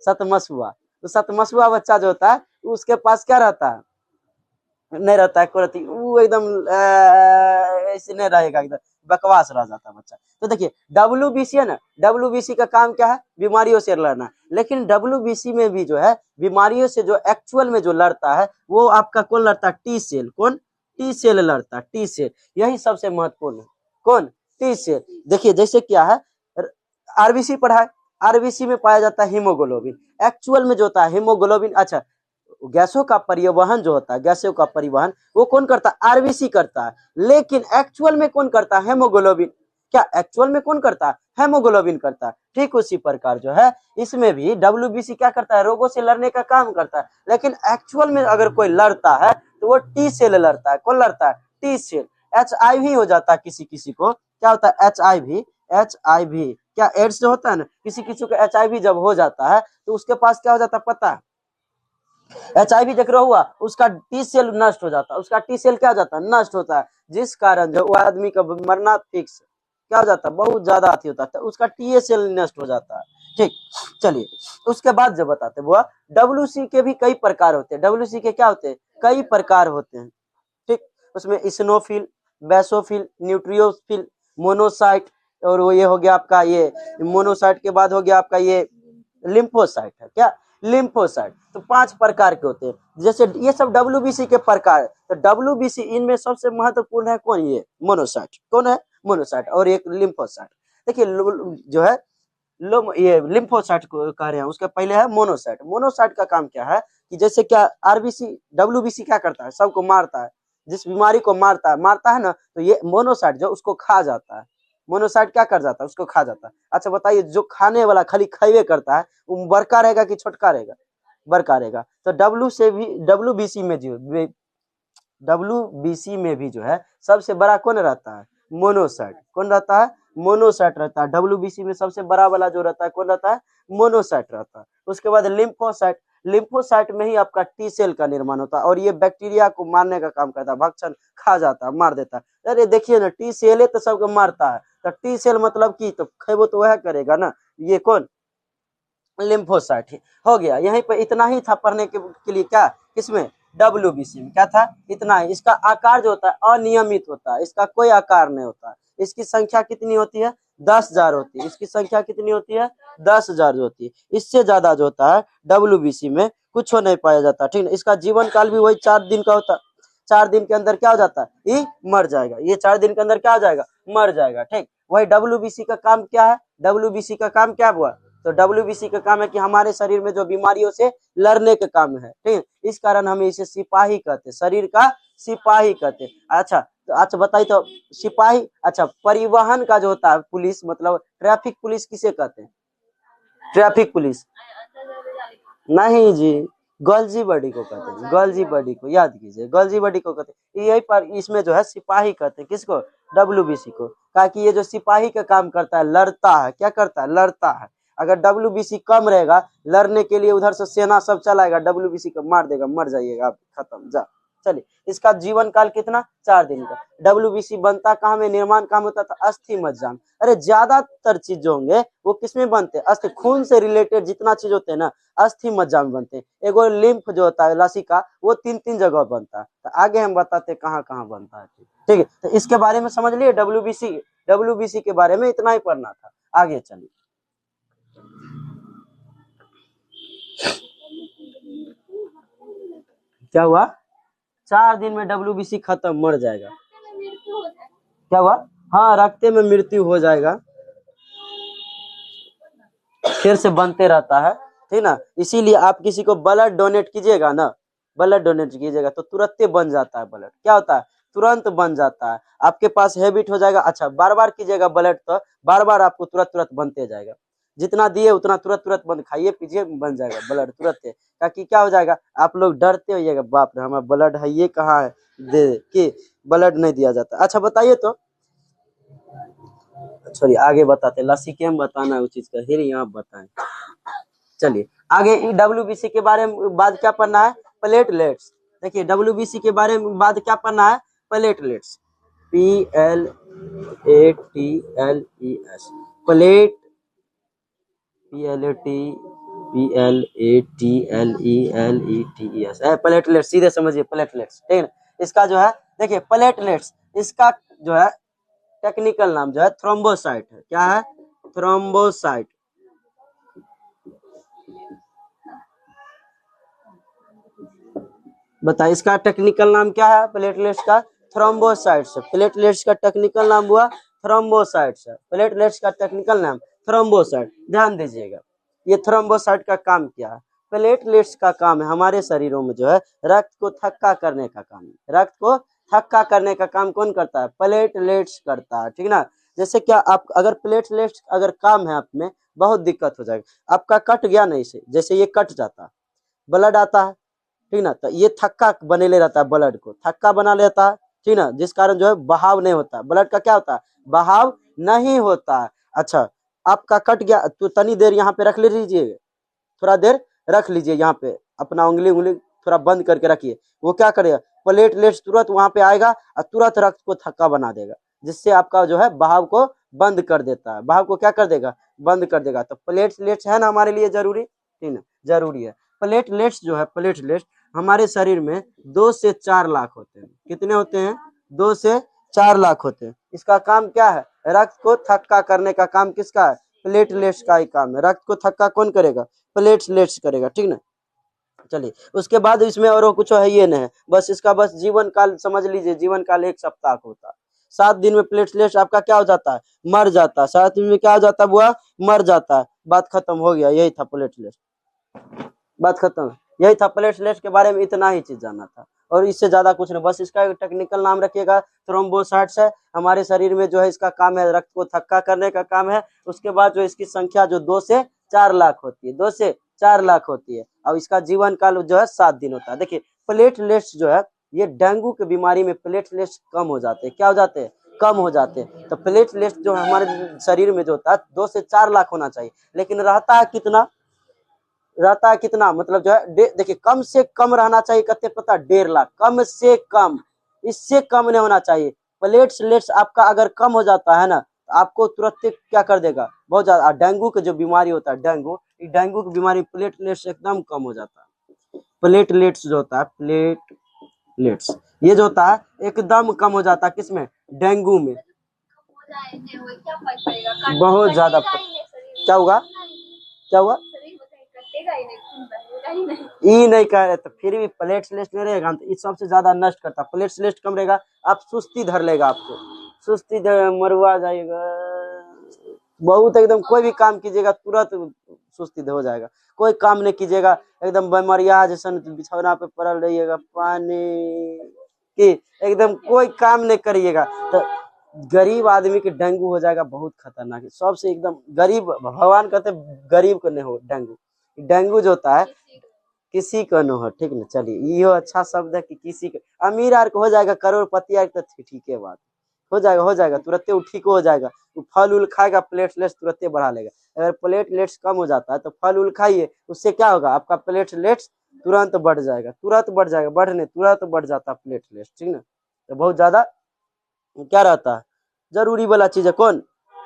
सतमसुआ, तो सतमसुआ बच्चा जो होता है उसके पास क्या रहता है, नहीं रहता है कोई, वो एकदम ऐसे नहीं रहेगा, एकदम बकवास रह जाता है बच्चा। तो देखिए WBC है ना, WBC का काम क्या है, बीमारियों से लड़ना, लेकिन WBC में भी जो है बीमारियों से जो एक्चुअल में जो लड़ता है वो आपका कौन लड़ता है, टी सेल, कौन, टी सेल लड़ता है, टी सेल, यही सबसे महत्वपूर्ण है, कौन, टी सेल। देखिए जैसे क्या है, RBC पढ़ा है, RBC में पाया जाता है हीमोग्लोबिन, एक्चुअल में जो होता है हीमोग्लोबिन, अच्छा गैसों का परिवहन जो होता है, गैसों का परिवहन वो कौन करता है, RBC करता है, लेकिन एक्चुअल में कौन करता है, हेमोग्लोबिन, क्या एक्चुअल में कौन करता है, हेमोग्लोबिन करता है। ठीक उसी प्रकार जो है इसमें भी WBC क्या करता है, रोगों से लड़ने का काम करता है, लेकिन एक्चुअल में अगर कोई लड़ता है तो वो टी सेल लड़ता है, कौन लड़ता है, टी सेल। HIV हो जाता है किसी किसी को, क्या होता है HIV, क्या एड्स जो होता है ना, किसी किसी को HIV जब हो जाता है तो उसके पास क्या हो जाता है पता है, HIV जकरा हुआ उसका टी सेल नष्ट हो जाता है, उसका टी सेल क्या हो जाता है, नष्ट होता है, जिस कारण जो वो आदमी का मरना फिक्स क्या हो जाता है, बहुत ज्यादा अति होता है, उसका टी सेल नष्ट हो जाता है। ठीक, चलिए उसके बाद जब बताते वो WC के भी कई प्रकार होते हैं, WC के क्या होते हैं, कई प्रकार होते हैं। ठीक, उसमें इसिनोफिल, बेसोफिल, न्यूट्रियोफिल, मोनोसाइट, और वो ये हो गया आपका, ये मोनोसाइट के बाद हो गया आपका ये लिम्फोसाइट है, क्या लिम्फोसाइट। तो 5 प्रकार के होते हैं, जैसे ये सब WBC के प्रकार है, तो WBC इनमें सबसे महत्वपूर्ण है कौन, ये मोनोसाइट, कौन है, मोनोसाइट, और एक लिम्फोसाइट। देखिए जो है ये लिम्फोसाइट को कह रहे हैं, उसके पहले है मोनोसाइट। मोनोसाइट का काम क्या है कि जैसे क्या RBC WBC क्या करता है, सबको मारता है, जिस बीमारी को मारता है ना, तो ये मोनोसाइट जो उसको खा जाता है, मोनोसाइट क्या कर जाता है, उसको खा जाता है। अच्छा बताइए, जो खाने वाला खाली खाइए करता है वो बड़का रहेगा कि छोटका रहेगा, बड़का रहेगा। तो डब्ल्यू में भी जो है सबसे बड़ा कौन रहता है, मोनोसाइट। कौन रहता है, मोनोसाइट रहता है। डब्ल्यू में सबसे बड़ा वाला जो रहता है कौन रहता है, मोनोसाइट रहता है। उसके बाद लिम्फोसाइट, लिम्फोसाइट में ही आपका टी सेल का निर्माण होता है और ये बैक्टीरिया को मारने का काम करता है, भक्षण खा जाता है, मार देता है। अरे देखिए ना, टी सेल है तो सबको मारता है, तो टी सेल मतलब की तो खेबो तो वह करेगा ना, ये कौन, लिम्फोसाइट हो गया। यहीं पर इतना ही था पढ़ने के लिए, क्या किसमें, डब्ल्यूबीसी में क्या था, इतना ही। इसका आकार जो होता है अनियमित होता है, इसका कोई आकार नहीं होता है। इसकी संख्या कितनी होती है, 10,000 होती है। इसकी संख्या कितनी होती है, 10,000 होती है। इससे ज्यादा जो होता है डब्ल्यूबीसी में कुछ नहीं पाया जाता, ठीक है। इसका जीवन काल भी वही 4 दिन का होता है। 4 दिन के अंदर क्या हो जाता है, ये मर जाएगा। ये 4 दिन के अंदर क्या हो जाएगा, मर जाएगा, ठीक। वही डब्ल्यूबीसी का काम क्या है, डब्ल्यूबीसी का काम क्या हुआ, तो डब्ल्यूबीसी का काम है कि हमारे शरीर में जो बीमारियों से लड़ने का काम है, ठीक है। इस कारण हम इसे सिपाही कहते हैं, शरीर का सिपाही कहते हैं। अच्छा बताइए तो सिपाही, अच्छा परिवहन का जो होता है पुलिस, मतलब ट्रैफिक पुलिस किसे कहते हैं, ट्रैफिक पुलिस नहीं जी, गलजी बॉडी को कहते हैं, गलजी बॉडी को याद कीजिए, गलजी बॉडी को कहते हैं। यही पर इसमें जो है सिपाही कहते हैं किसको, डब्ल्यूबीसी को। ताकि ये जो सिपाही का काम करता है, लड़ता है, क्या करता है, लड़ता है। अगर डब्ल्यूबीसी कम रहेगा, लड़ने के लिए उधर से सेना सब चलाएगा, डब्ल्यूबीसी को मार देगा, मर जाइएगा आप, खत्म, जा। चलिए, इसका जीवन काल कितना, 4 दिन का। डब्ल्यूबीसी बनता कहाँ में, निर्माण कहाँ होता था, अस्थि मज्जा। अरे ज्यादातर चीज जो होंगे वो किसमें बनते हैं, अस्थि, खून से रिलेटेड जितना चीज होते हैं ना, अस्थि मज्जा में बनते हैं। एगो लिम्फ जो होता है लसिका, वो 3-3 जगह बनता है। तो आगे हम बताते हैं कहाँ कहाँ बनता है, ठीक है। तो इसके बारे में समझ लिए, डब्ल्यूबीसी के बारे में इतना ही पढ़ना था। आगे चलिए, क्या हुआ, 4 दिन में डब्ल्यूबीसी खत्म, मर जाएगा। क्या हुआ, हाँ रखते में मृत्यु हो जाएगा, फिर से बनते रहता है, ठीक ना। इसीलिए आप किसी को ब्लड डोनेट कीजिएगा ना, ब्लड डोनेट कीजिएगा तो तुरंत बन जाता है ब्लड, क्या होता है, तुरंत बन जाता है। आपके पास हैबिट हो जाएगा, अच्छा बार बार कीजिएगा ब्लड, तो बार बार आपको तुरंत बनते जाएगा। जितना दिए उतना तुरंत बंद, खाइए पीजिए, बन जाएगा ब्लड तुरंत। ताकि क्या हो जाएगा, आप लोग डरते होइएगा, बाप रे हमारा ब्लड है, ये कहाँ है, दे कि ब्लड नहीं दिया जाता। अच्छा बताइए तो, सॉरी आगे बताते, लस्सी के हम बताना है उस चीज का, फिर यहाँ बताएं। चलिए आगे, डब्ल्यूबीसी के बारे में बाद क्या पढ़ना है, प्लेटलेट्स। देखिए डब्ल्यूबीसी के बारे में बाद क्या पढ़ना है, platelets, PLATLES, plate, PLATLELETES, platelets, सीधे समझिए प्लेटलेट्स, ठीक है। इसका जो है देखिए प्लेटलेट्स, इसका जो है टेक्निकल नाम जो है थ्रोम्बोसाइट है। क्या है, थ्रोम्बोसाइट। बताइए इसका टेक्निकल नाम क्या है, प्लेटलेट्स का, थ्रोम्बोसाइट्स। प्लेटलेट्स का टेक्निकल नाम हुआ थ्रोम्बोसाइट्स है, प्लेटलेट्स का टेक्निकल नाम थ्रोम्बोसाइट। ध्यान दीजिएगा, ये थ्रोम्बोसाइट का काम क्या है, प्लेटलेट्स का काम है हमारे शरीरों में जो है रक्त को थक्का करने का काम है। रक्त को थक्का करने का काम कौन करता है, प्लेटलेट्स करता है, ठीक ना। जैसे क्या आप अगर प्लेटलेट्स अगर काम है आप में, बहुत दिक्कत हो जाएगा। आपका कट गया नहीं से, जैसे ये कट जाता है, ब्लड आता है, ठीक ना, तो ये थक्का बनेले रहता है, ब्लड को थक्का बना लेता है, ठीक ना, जिस कारण जो है बहाव नहीं होता, ब्लड का क्या होता है, बहाव नहीं होता है। अच्छा आपका कट गया तो तनी देर यहाँ पे रख लीजिए, थोड़ा देर रख लीजिए, यहाँ पे अपना उंगली थोड़ा बंद करके रखिए। वो क्या करेगा, प्लेटलेट्स तुरंत वहां पे आएगा और तुरंत रक्त को थक्का बना देगा, जिससे आपका जो है बहाव को बंद कर देता है, बहाव को क्या कर देगा, बंद कर देगा। तो प्लेटलेट्स है ना हमारे लिए जरूरी, ठीक ना, जरूरी है। प्लेटलेट्स जो है, प्लेटलेट्स हमारे शरीर में 2 से 4 लाख होते हैं। कितने होते हैं, 2 से 4 लाख होते हैं। इसका काम क्या है, रक्त को थक्का करने का काम किसका है, प्लेटलेट्स का ही काम है। रक्त को थक्का कौन करेगा, प्लेटलेट्स करेगा, ठीक ना। चलिए उसके बाद इसमें और कुछ है ये नहीं है, बस इसका बस जीवन काल समझ लीजिए, जीवन काल 1 सप्ताह का होता है। 7 दिन में प्लेटलेट्स आपका क्या हो जाता है, मर जाता है। 7 दिन में क्या हो जाता है, बुआ मर जाता है, बात खत्म हो गया। यही था प्लेटलेट्स, बात खत्म, यही था प्लेटलेट्स के बारे में, इतना ही चीज जानना था। और इससे ज्यादा कुछ नहीं, बस इसका एक टेक्निकल नाम रखिएगा थ्रोम्बोसाइट्स है। हमारे शरीर में जो है इसका काम है रक्त को थक्का करने का काम है। उसके बाद जो इसकी संख्या जो 2 से 4 लाख होती है, 2 से 4 लाख होती है, और इसका जीवन काल जो है 7 दिन होता है। देखिए प्लेटलेट्स जो है ये डेंगू की बीमारी में प्लेटलेट्स कम हो जाते हैं, क्या हो जाते हैं, कम हो जाते हैं। तो प्लेटलेट्स जो है हमारे शरीर में जो होता है 2 से 4 लाख होना चाहिए, लेकिन रहता है कितना, रहता है कितना, मतलब जो है देखिए कम से कम रहना चाहिए, कितने पता, 1.5 लाख, कम से कम, इससे कम नहीं होना चाहिए। प्लेटलेट्स आपका अगर कम हो जाता है ना तो आपको तुरंत क्या कर देगा, बहुत ज्यादा। डेंगू के जो बीमारी होता है डेंगू, डेंगू की बीमारी प्लेटलेट्स एकदम कम हो जाता है। प्लेटलेट्स जो होता है, प्लेटलेट्स ये जो होता है एकदम कम हो जाता है, किसमें, डेंगू में। बहुत ज्यादा क्या होगा, क्या हुआ, ई नहीं कह रहे, तो फिर भी प्लेटलेट्स नहीं रहेगा तो इस सबसे ज्यादा नष्ट करता है। प्लेटलेट्स कम रहेगा, आप सुस्ती धर लेगा, आपको सुस्ती मरुआ जाएगा, बहुत एकदम कोई भी काम कीजिएगा तुरंत सुस्ती हो जाएगा। कोई काम नहीं कीजिएगा एकदम बीमारिया जैसा बिछौना पे पड़ल रहिएगा, पानी की एकदम कोई काम नहीं करिएगा तो गरीब आदमी के डेंगू हो जाएगा, बहुत खतरनाक है। सबसे एकदम गरीब, भगवान कहते गरीब को नहीं हो डेंगू। डेंगू जो होता है किसी को न हो, ठीक ना। चलिए यो अच्छा शब्द है कि किसी को, अमीर आर को हो जाएगा, करोड़पति आर तो ठीक है, बात हो जाएगा, हो जाएगा तुरंत वो ठीक हो जाएगा। वो फल उल खाएगा प्लेटलेट्स तुरंत बढ़ा लेगा। अगर प्लेटलेट्स कम हो जाता है तो फल उल खाइए, उससे क्या होगा, आपका प्लेटलेट्स तुरंत बढ़ जाएगा, तुरंत बढ़ जाएगा, बढ़ने तुरंत बढ़ जाता है प्लेटलेट्स, ठीक ना। तो बहुत ज्यादा क्या रहता है, जरूरी वाला चीज है कौन,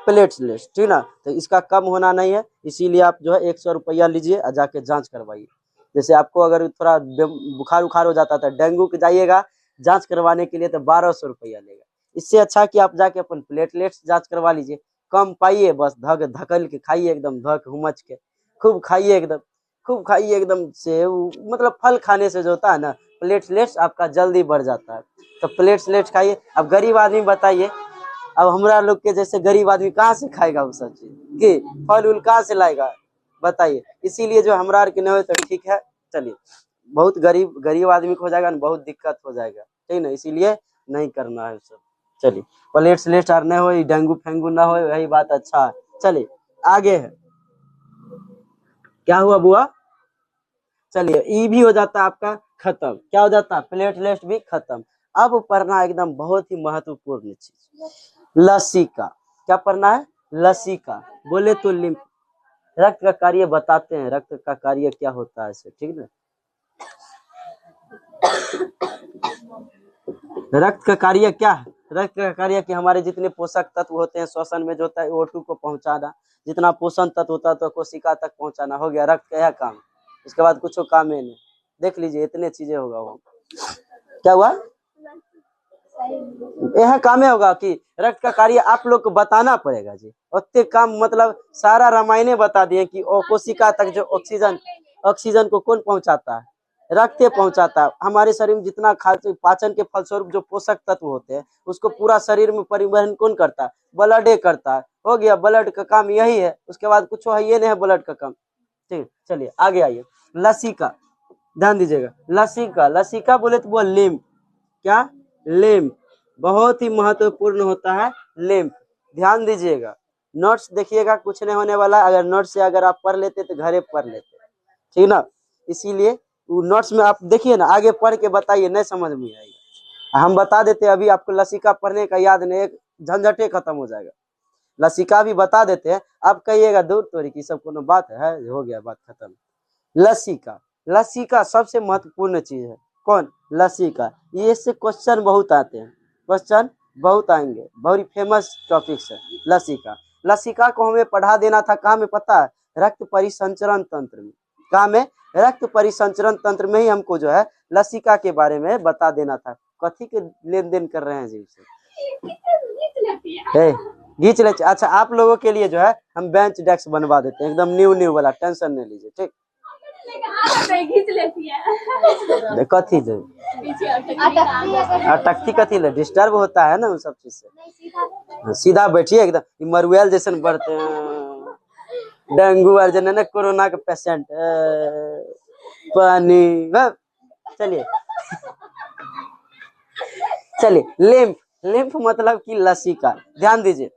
प्लेटलेट्स, ठीक ना। तो इसका कम होना नहीं है, इसीलिए आप जो है 100 रुपया लीजिए और जाके जांच करवाइए। जैसे आपको अगर थोड़ा बुखार उखार हो जाता था, डेंगू के जाइएगा जांच करवाने के लिए तो 1200 रुपया लेगा। इससे अच्छा कि आप जाके अपन प्लेटलेट्स जांच करवा लीजिए। कम पाइए, बस धकल के खाइए, एकदम धक हुमच के खूब खाइए, एकदम खूब खाइए एकदम से, मतलब फल खाने से जो होता है ना प्लेटलेट्स आपका जल्दी बढ़ जाता है। तो प्लेटलेट्स खाइए। अब गरीब आदमी बताइए, अब हमारा लोग के जैसे गरीब आदमी कहाँ से खाएगा वो सब चीज, कि फल उल कहाँ से लाएगा बताइए। इसीलिए जो हमारा के नहीं हो तो ठीक है, चलिए बहुत गरीब आदमी को हो जाएगा ना, बहुत दिक्कत हो जाएगा, ठीक ना, इसीलिए नहीं करना है सब। चलिए प्लेटलेट्स और नहीं हो, डेंगू फेंगू ना हो, यही बात अच्छा है। चलिए आगे है, क्या हुआ बुआ, चलिए ई भी हो जाता है आपका खत्म, क्या हो जाता है, प्लेटलेट्स भी खत्म। अब पढ़ना एकदम बहुत ही महत्वपूर्ण चीज, लसिका। क्या पढ़ना है, लसिका। बोले तो रक्त का कार्य बताते हैं, रक्त का कार्य क्या होता है इसे, ठीक ना। रक्त का कार्य क्या है, रक्त का कार्य कि हमारे जितने पोषक तत्व होते हैं श्वसन में जो होता है O2 को पहुंचाना, जितना पोषण तत्व होता है तो कोशिका तक पहुंचाना, हो गया रक्त का यह काम। इसके बाद कुछ काम है नहीं, देख लीजिए इतने चीजें होगा वो, क्या हुआ, यह काम है होगा कि रक्त का कार्य आप लोग को बताना पड़ेगा जी, उतने काम, मतलब सारा रामायण बता दिए कि कोशिका तक जो ऑक्सीजन को कौन पहुंचाता है, रक्त पहुंचाता है। हमारे शरीर में जितना पाचन के फलस्वरूप जो पोषक तत्व होते हैं उसको पूरा शरीर में परिवहन कौन करता है, ब्लड करता है, हो गया, ब्लड का काम यही है, उसके बाद कुछ है ये नहीं है ब्लड का काम, ठीक। चलिए आगे आइए, लसिका, ध्यान दीजिएगा, लसिका, लसिका बोले तो वो लिम्फ, क्या, लिम्फ, बहुत ही महत्वपूर्ण होता है लिम्फ, ध्यान दीजिएगा। नोट्स देखिएगा, कुछ नहीं होने वाला, अगर नोट्स से अगर आप पढ़ लेते तो घरे पढ़ लेते, ठीक ना। इसीलिए नोट्स में आप देखिए ना, आगे पढ़ के बताइए, नहीं समझ में आएगा, हम बता देते अभी आपको लसिका पढ़ने का याद नहीं, एक झंझटे खत्म हो जाएगा। लसिका भी बता देते हैं, आप कहिएगा दूर तोरी की सब कोनो बात है, हो गया बात खत्म। लसिका, लसिका सबसे महत्वपूर्ण चीज है, कौन, लसिका। ये से क्वेश्चन बहुत आते हैं, क्वेश्चन बहुत आएंगे, बहुत फेमस टॉपिक है लसिका। लसिका को हमें पढ़ा देना था, कहाँ में पता है, रक्त परिसंचरण तंत्र में, कहाँ में, रक्त परिसंचरण तंत्र में ही हमको जो है लसिका के बारे में बता देना था। कथी के लेन देन कर रहे हैं जी से, घींच ले। अच्छा आप लोगों के लिए जो है हम बेंच डेस्क बनवा देते हैं, एकदम न्यू वाला, टेंशन नहीं लीजिए, ठीक। कथी ले अटकती, कथी ले डिस्टर्ब होता है ना उन सब चीज से, सीधा बैठिए एकदम, मरुएल जैसे बढ़ते हैं, डेंगू और जन कोरोना के पेशेंट, पानी, चलिए चलिए लिम्फ, लिम्फ मतलब कि लसिका, ध्यान दीजिए,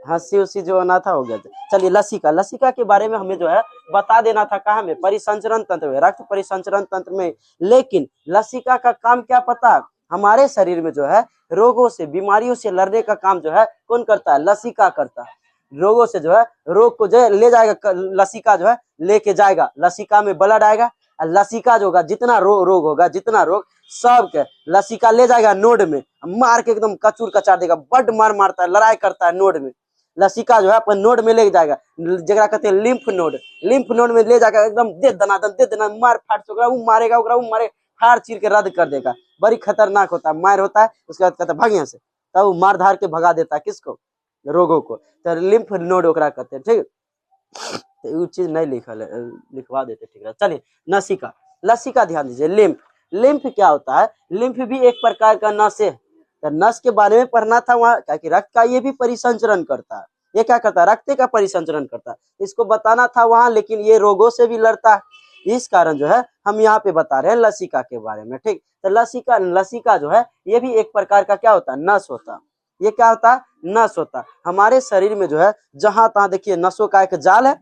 हंसी उसी जो आना था हो गया था। चलिए लसिका, लसिका के बारे में हमें जो है बता देना था, कहाँ में, परिसंचरण तंत्र में, रक्त परिसंचरण तंत्र में। लेकिन लसिका का काम क्या पता, हमारे शरीर में जो है रोगों से, बीमारियों से लड़ने का काम जो है कौन करता है, लसिका करता है। रोगों से जो है, रोग को जो है ले जाएगा, लसिका जो है लेके जाएगा, लसिका में ब्लड आएगा, लसिका जो होगा, जितना रोग होगा, जितना रोग सब के लसिका ले जाएगा नोड में, मार के एकदम कचूर कचार देगा, बड मार मारता है, लड़ाई करता है नोड में। लसिका जो है अपन नोड में ले जाएगा, जगह कहते हैं लिम्फ नोड, लिम्फ नोड में ले जाएगा, एकदम दे दना मार फाट चुका, वो मारेगा, वो मारे फाड़ चीर के रद्द कर देगा। बड़ी खतरनाक होता है, मार होता है, उसके बाद कहता है भाग यहाँ से, तब वो मार धार के भगा देता है किसको, रोगों को। तो लिम्फ नोड ओकरा कहते हैं, ठीक है। तो वो चीज नहीं लिखल है, लिखवा देते, ठीक है। चलिए नसिका, लसिका ध्यान दीजिए। लिम्फ, लिम्फ क्या होता है, लिम्फ भी एक प्रकार का नस है। तो नस के बारे में पढ़ना था वहां, क्या कि रक्त का ये भी परिसंचरण करता है। ये क्या करता है, रक्त का परिसंचरण करता है, इसको बताना था वहां, लेकिन ये रोगों से भी लड़ता है। इस कारण जो है हम यहाँ पे बता रहे हैं लसिका के बारे में, ठीक। तो लसिका, लसिका जो है ये भी एक प्रकार का क्या होता है, नस होता है। ये क्या होता है, नस होता है। हमारे शरीर में जो है जहां तहां देखिए नसों का एक जाल है,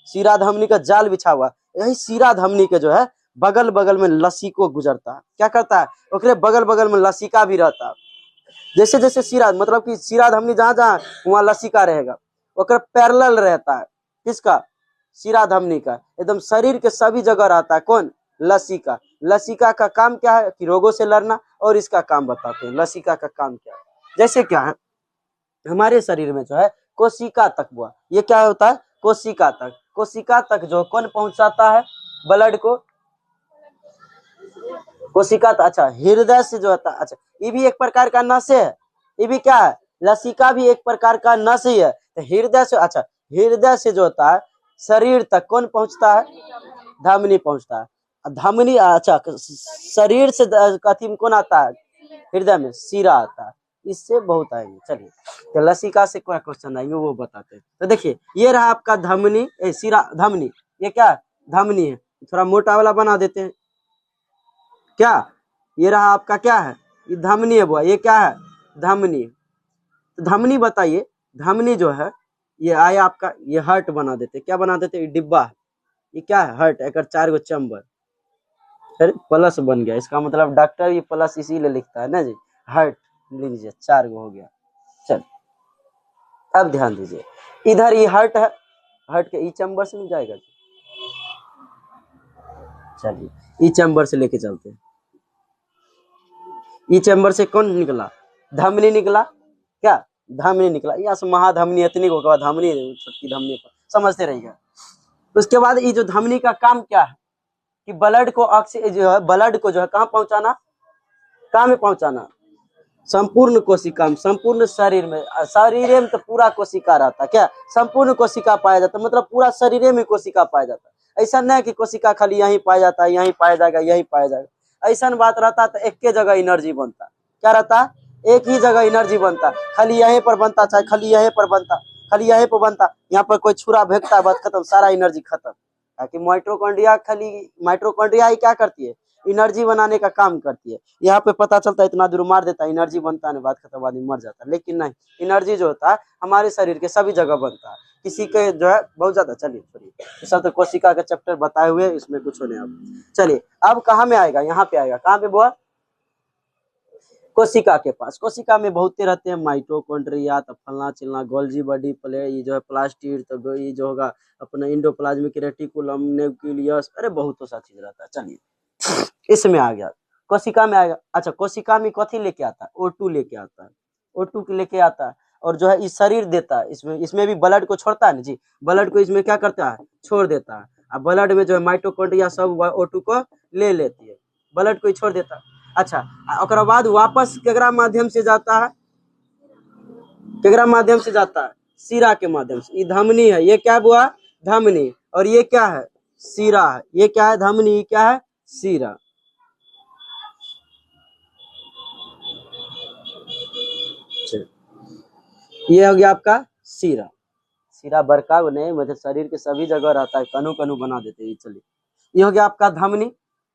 सीरा धमनी का जाल बिछा हुआ, यही सीरा धमनी के जो है बगल बगल में लसिको गुजरता है। क्या करता है, ओकरे बगल बगल में लसिका भी रहता है। जैसे जैसे सीरा, मतलब कि सीरा धमनी जहां जहां वहां लसिका रहेगा, ओकर पैरेलल रहता है किसका, सीरा धमनी का, एकदम शरीर के सभी जगह रहता है कौन, लसिका। लसिका का काम क्या है कि रोगों से लड़ना, और इसका काम बताते हैं लसिका का काम क्या है। जैसे क्या है, हमारे शरीर में जो है कोशिका तक हुआ, ये क्या होता है, कोशिका तक, कोशिका तक जो कौन पहुंचाता है ब्लड को, कोशिका, अच्छा हृदय से जो होता है, अच्छा ये भी एक प्रकार का नस है, ये भी क्या है, लसिका भी एक प्रकार का नस ही है। तो हृदय से, अच्छा हृदय से जो होता है शरीर तक कौन पहुंचता है, धमनी पहुंचता है, धमनी, अच्छा शरीर से कथी में कौन आता है, हृदय में सीरा आता है। इससे बहुत आएंगे। चलिए तो लसिका से क्या क्वेश्चन आएंगे वो बताते हैं। तो देखिए ये रहा आपका धमनी, सीरा धमनी, ये क्या है, धमनी है, थोड़ा मोटा वाला बना देते हैं, क्या, ये रहा आपका क्या है, ये धमनी है बुआ, ये क्या है, धमनी। धमनी बताइए, धमनी जो है ये आया आपका, ये हर्ट बना देते, क्या बना देते, ये डिब्बा है, ये क्या है, हर्ट, एक 4 गो चैम्बर, फिर प्लस बन गया, इसका मतलब डॉक्टर ये प्लस इसीलिए लिखता है ना जी, हर्ट लिख लीजिए, 4 गो हो गया। चल अब ध्यान दीजिए, इधर ये हर्ट है, हर्ट के ई चैम्बर से मिल जाएगा जी, चलिए ई चैम्बर से लेके चलते हैं। ई चैम्बर से कौन निकला, धमनी निकला, क्या, धमनी निकला, यहाँ से महाधमनी, इतनी हो गया धमनी, छोटकी धमनी पर समझते रहिएगा। उसके बाद ये जो धमनी का काम क्या है कि ब्लड को ऑक्सीजन जो है, ब्लड को जो है कहाँ पहुंचाना, कहाँ में पहुंचाना, संपूर्ण कोशिका में, संपूर्ण शरीर में, शरीर में तो पूरा कोशिका रहता है, क्या संपूर्ण कोशिका पाया जाता है, मतलब पूरा शरीर में कोशिका पाया जाता है। ऐसा नहीं कि कोशिका खाली यहीं पाया जाता है, यहीं पाया जाएगा, यहीं पाया जाएगा, ऐसा बात रहता है तो एक के जगह एनर्जी बनता, क्या रहता है, एक ही जगह एनर्जी बनता, खाली यहीं पर बनता, चाहे खाली यहीं पर बनता, खाली यहीं पर बनता, यहाँ पर कोई छुरा फेंकता, बस खत्म, सारा एनर्जी खत्म। ताकि माइटोकॉन्ड्रिया, खाली माइटोकॉन्ड्रिया ही क्या करती है, एनर्जी बनाने का काम करती है। यहाँ पे पता चलता है इतना दूर मार देता है, एनर्जी बनता है, बात खत्म, आदमी मर जाता है। लेकिन नहीं, एनर्जी जो होता है हमारे शरीर के सभी जगह बनता है, किसी के जो है बहुत ज्यादा। चलिए छोड़िए, सब तो कोशिका का चैप्टर बताए हुए, इसमें कुछ नहीं। अब चलिए अब कहाँ में आएगा, यहाँ पे आएगा, कहाँ पे बुआ, कोशिका के पास। कोशिका में बहुते रहते हैं, माइटोकॉन्ड्रिया, तो फलना चिलना, गोल्जी बॉडी, प्ले, ये जो है प्लास्टिड, तो ये जो होगा अपना इंडोप्लाज्मिक रेटिकुलम, न्यूक्लियस, अरे बहुत सा चीज रहता है। चलिए इसमें आ गया, कोशिका में आएगा। अच्छा कोशिका में कथी लेके आता है, O2 लेके आता है, O2 लेके आता है, और जो है इस शरीर देता है, इसमें भी ब्लड को छोड़ता है ना जी, ब्लड को इसमें क्या करता है, छोड़ देता है। अब ब्लड में जो है माइटोकॉन्ड्रिया सब O2 को ले लेती है, ब्लड को ही छोड़ देता है। अच्छा और बाद वापस केकरा माध्यम से जाता है, केकरा माध्यम से जाता है, सीरा के माध्यम से। ये धमनी है, ये क्या हुआ, धमनी, और ये क्या है, सीरा है। ये क्या है, धमनी, ये क्या है, सीरा। ये हो गया आपका सीरा। सीरा बड़का नहीं, मतलब शरीर के सभी जगह रहता है, कनू कनू बना देते हैं। चलिए ये हो गया आपका धमनी,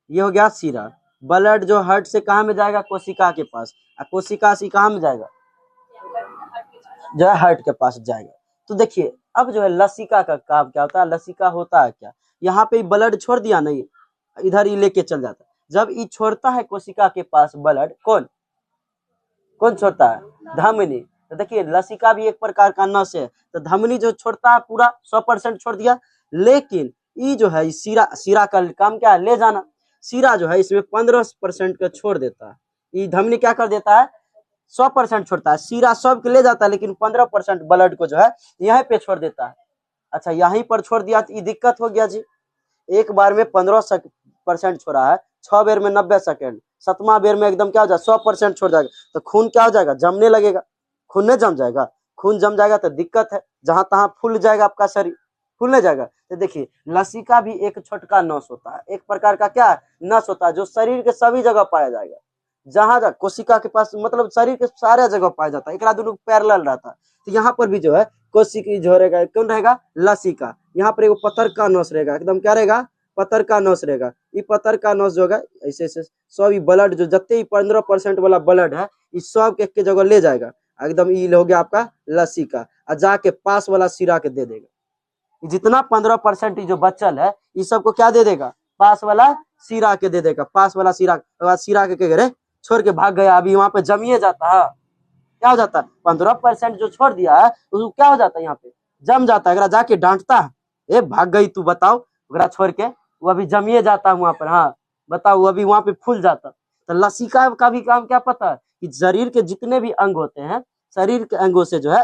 ये हो गया सीरा। ब्लड जो हार्ट से कहाँ में जाएगा, कोशिका के पास, और कोशिका से कहाँ में जाएगा, जो है हार्ट के पास जाएगा। तो देखिए अब जो है लसिका का काम क्या होता है, लसिका होता है क्या, यहाँ पे ब्लड छोड़ दिया नहीं, इधर ही लेके चल जाता है। जब ये छोड़ता है कोशिका के पास ब्लड, कौन कौन छोड़ता है, धमनी। तो देखिए लसिका भी एक प्रकार का नस है, तो धमनी जो छोड़ता है पूरा 100% छोड़ दिया, लेकिन ये जो है सीरा, सीरा का काम क्या है, ले जाना। सीरा जो है इसमें 15% का छोड़ देता है, ये धमनी क्या कर देता है, 100% छोड़ता है, सीरा सब के ले जाता है, लेकिन 15% ब्लड को जो है यहीं पे छोड़ देता है। अच्छा यहीं पर छोड़ दिया तो ये दिक्कत हो गया जी, एक बार में 15% छोड़ा है, 6 बेर में 90 सेकेंड, 7वां बेर में एकदम क्या हो जाएगा, 100% छोड़ जाएगा, तो खून क्या हो जाएगा, जमने लगेगा, खून नहीं जम जाएगा, खून जम जाएगा तो दिक्कत है, जहां तहां फूल जाएगा आपका शरीर, फूलने जाएगा। तो देखिए लसिका भी एक छोटका नस होता है, एक प्रकार का क्या नस होता है, जो शरीर के सभी जगह पाया जाएगा, जहां जहाँ कोशिका के पास मतलब शरीर के सारे जगह पाया जाता है, एक दोनों पैरेलल रहता है। तो यहाँ पर भी जो है कोशिका जो रहेगा कौन रहेगा, लसिका, यहाँ पर एक पत्थर का नस रहेगा, एकदम क्या रहेगा, पत्थर का नस रहेगा। ये पत्थर का नस जो है ऐसे ऐसे सब ब्लड जो जत्ते ही 15% वाला ब्लड है, इस सब के एक के जगह ले जाएगा, एकदम ये हो गया आपका लसिका, और जाके पास वाला सिरा के दे देगा। जितना 15% जो बचल है इस सबको क्या दे देगा, पास वाला सिरा के दे देगा, पास वाला सिरा, सिरा के करे छोड़ के भाग गया, अभी वहां पे जमिए जाता है, क्या हो जाता है, 15% जो छोड़ दिया है उसको क्या हो जाता है, यहाँ पे जम जाता है, अगर जाके डांटता है, ए भाग गई तू बताओ, अगर छोड़ के वो अभी जमिए जाता है वहां पर, हाँ बताओ, वो अभी वहां पे फूल जाता। तो लसिका का भी काम क्या पता है, कि शरीर के जितने भी अंग होते हैं, शरीर के अंगों से जो है,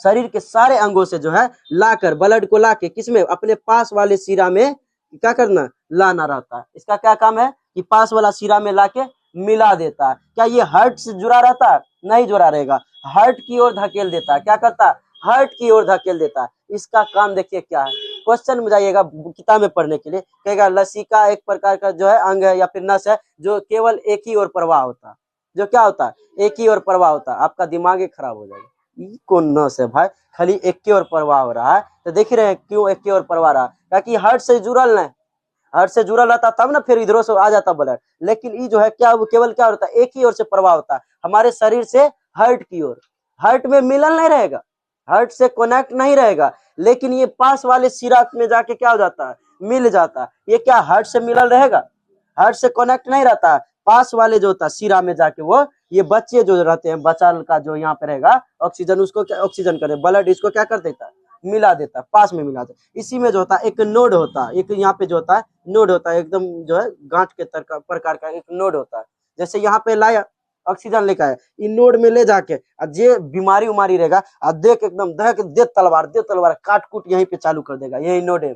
शरीर के सारे अंगों से जो है लाकर ब्लड को लाके किसमें, अपने पास वाले सिरा में क्या करना, लाना रहता है। इसका क्या काम है, कि पास वाला सिरा में लाके मिला देता है। क्या ये हार्ट से जुड़ा रहता है, नहीं जुड़ा रहेगा, हार्ट की ओर धकेल देता है, क्या करता है, हार्ट की ओर धकेल देता है। इसका काम देखिए क्या है, क्वेश्चन में जाइएगा किताब में पढ़ने के लिए, कहेगा लसिका एक प्रकार का जो है अंग है या फिर नस है, जो केवल एक ही ओर प्रवाह होता है, जो क्या होता है, एक ही ओर प्रवाह होता है। आपका दिमाग ही खराब हो जाएगा, कौन नस है भाई, खाली एक की ओर प्रवाह हो रहा है। तो देख रहे हैं क्यों एक की ओर प्रवाह रहा, ताकि हार्ट से जुड़ल नहीं, हार्ट से जुड़ल रहता तब ना फिर इधरों से आ जाता ब्लड, लेकिन ये जो है क्या, वो केवल क्या होता है, एक ही ओर से प्रवाह होता है, हमारे शरीर से हार्ट की ओर, हार्ट में मिलन नहीं रहेगा, हार्ट से कनेक्ट नहीं रहेगा, लेकिन ये पास वाले सिरा में जाके क्या हो जाता है, मिल जाता है। ये क्या हार्ट से मिलल रहेगा, हार्ट से कनेक्ट नहीं रहता, पास वाले जो होता है सिरा में जाके वो, ये बच्चे जो रहते हैं, बचाल का जो यहाँ पे रहेगा ऑक्सीजन, उसको क्या ऑक्सीजन करे, ब्लड इसको क्या कर देता है, मिला देता है, पास में मिला देता है। इसी में जो होता है एक नोड होता है, एक यहाँ पे जो होता है नोड होता है, एकदम जो है गांठ के प्रकार का एक नोड होता है। जैसे यहाँ पे लाया ऑक्सीजन लेकर आया, इन नोड में ले जाके जे बीमारी उमारी रहेगा, देख एकदम दे तलवार काट कूट यहीं पे चालू कर देगा, यही नोड है,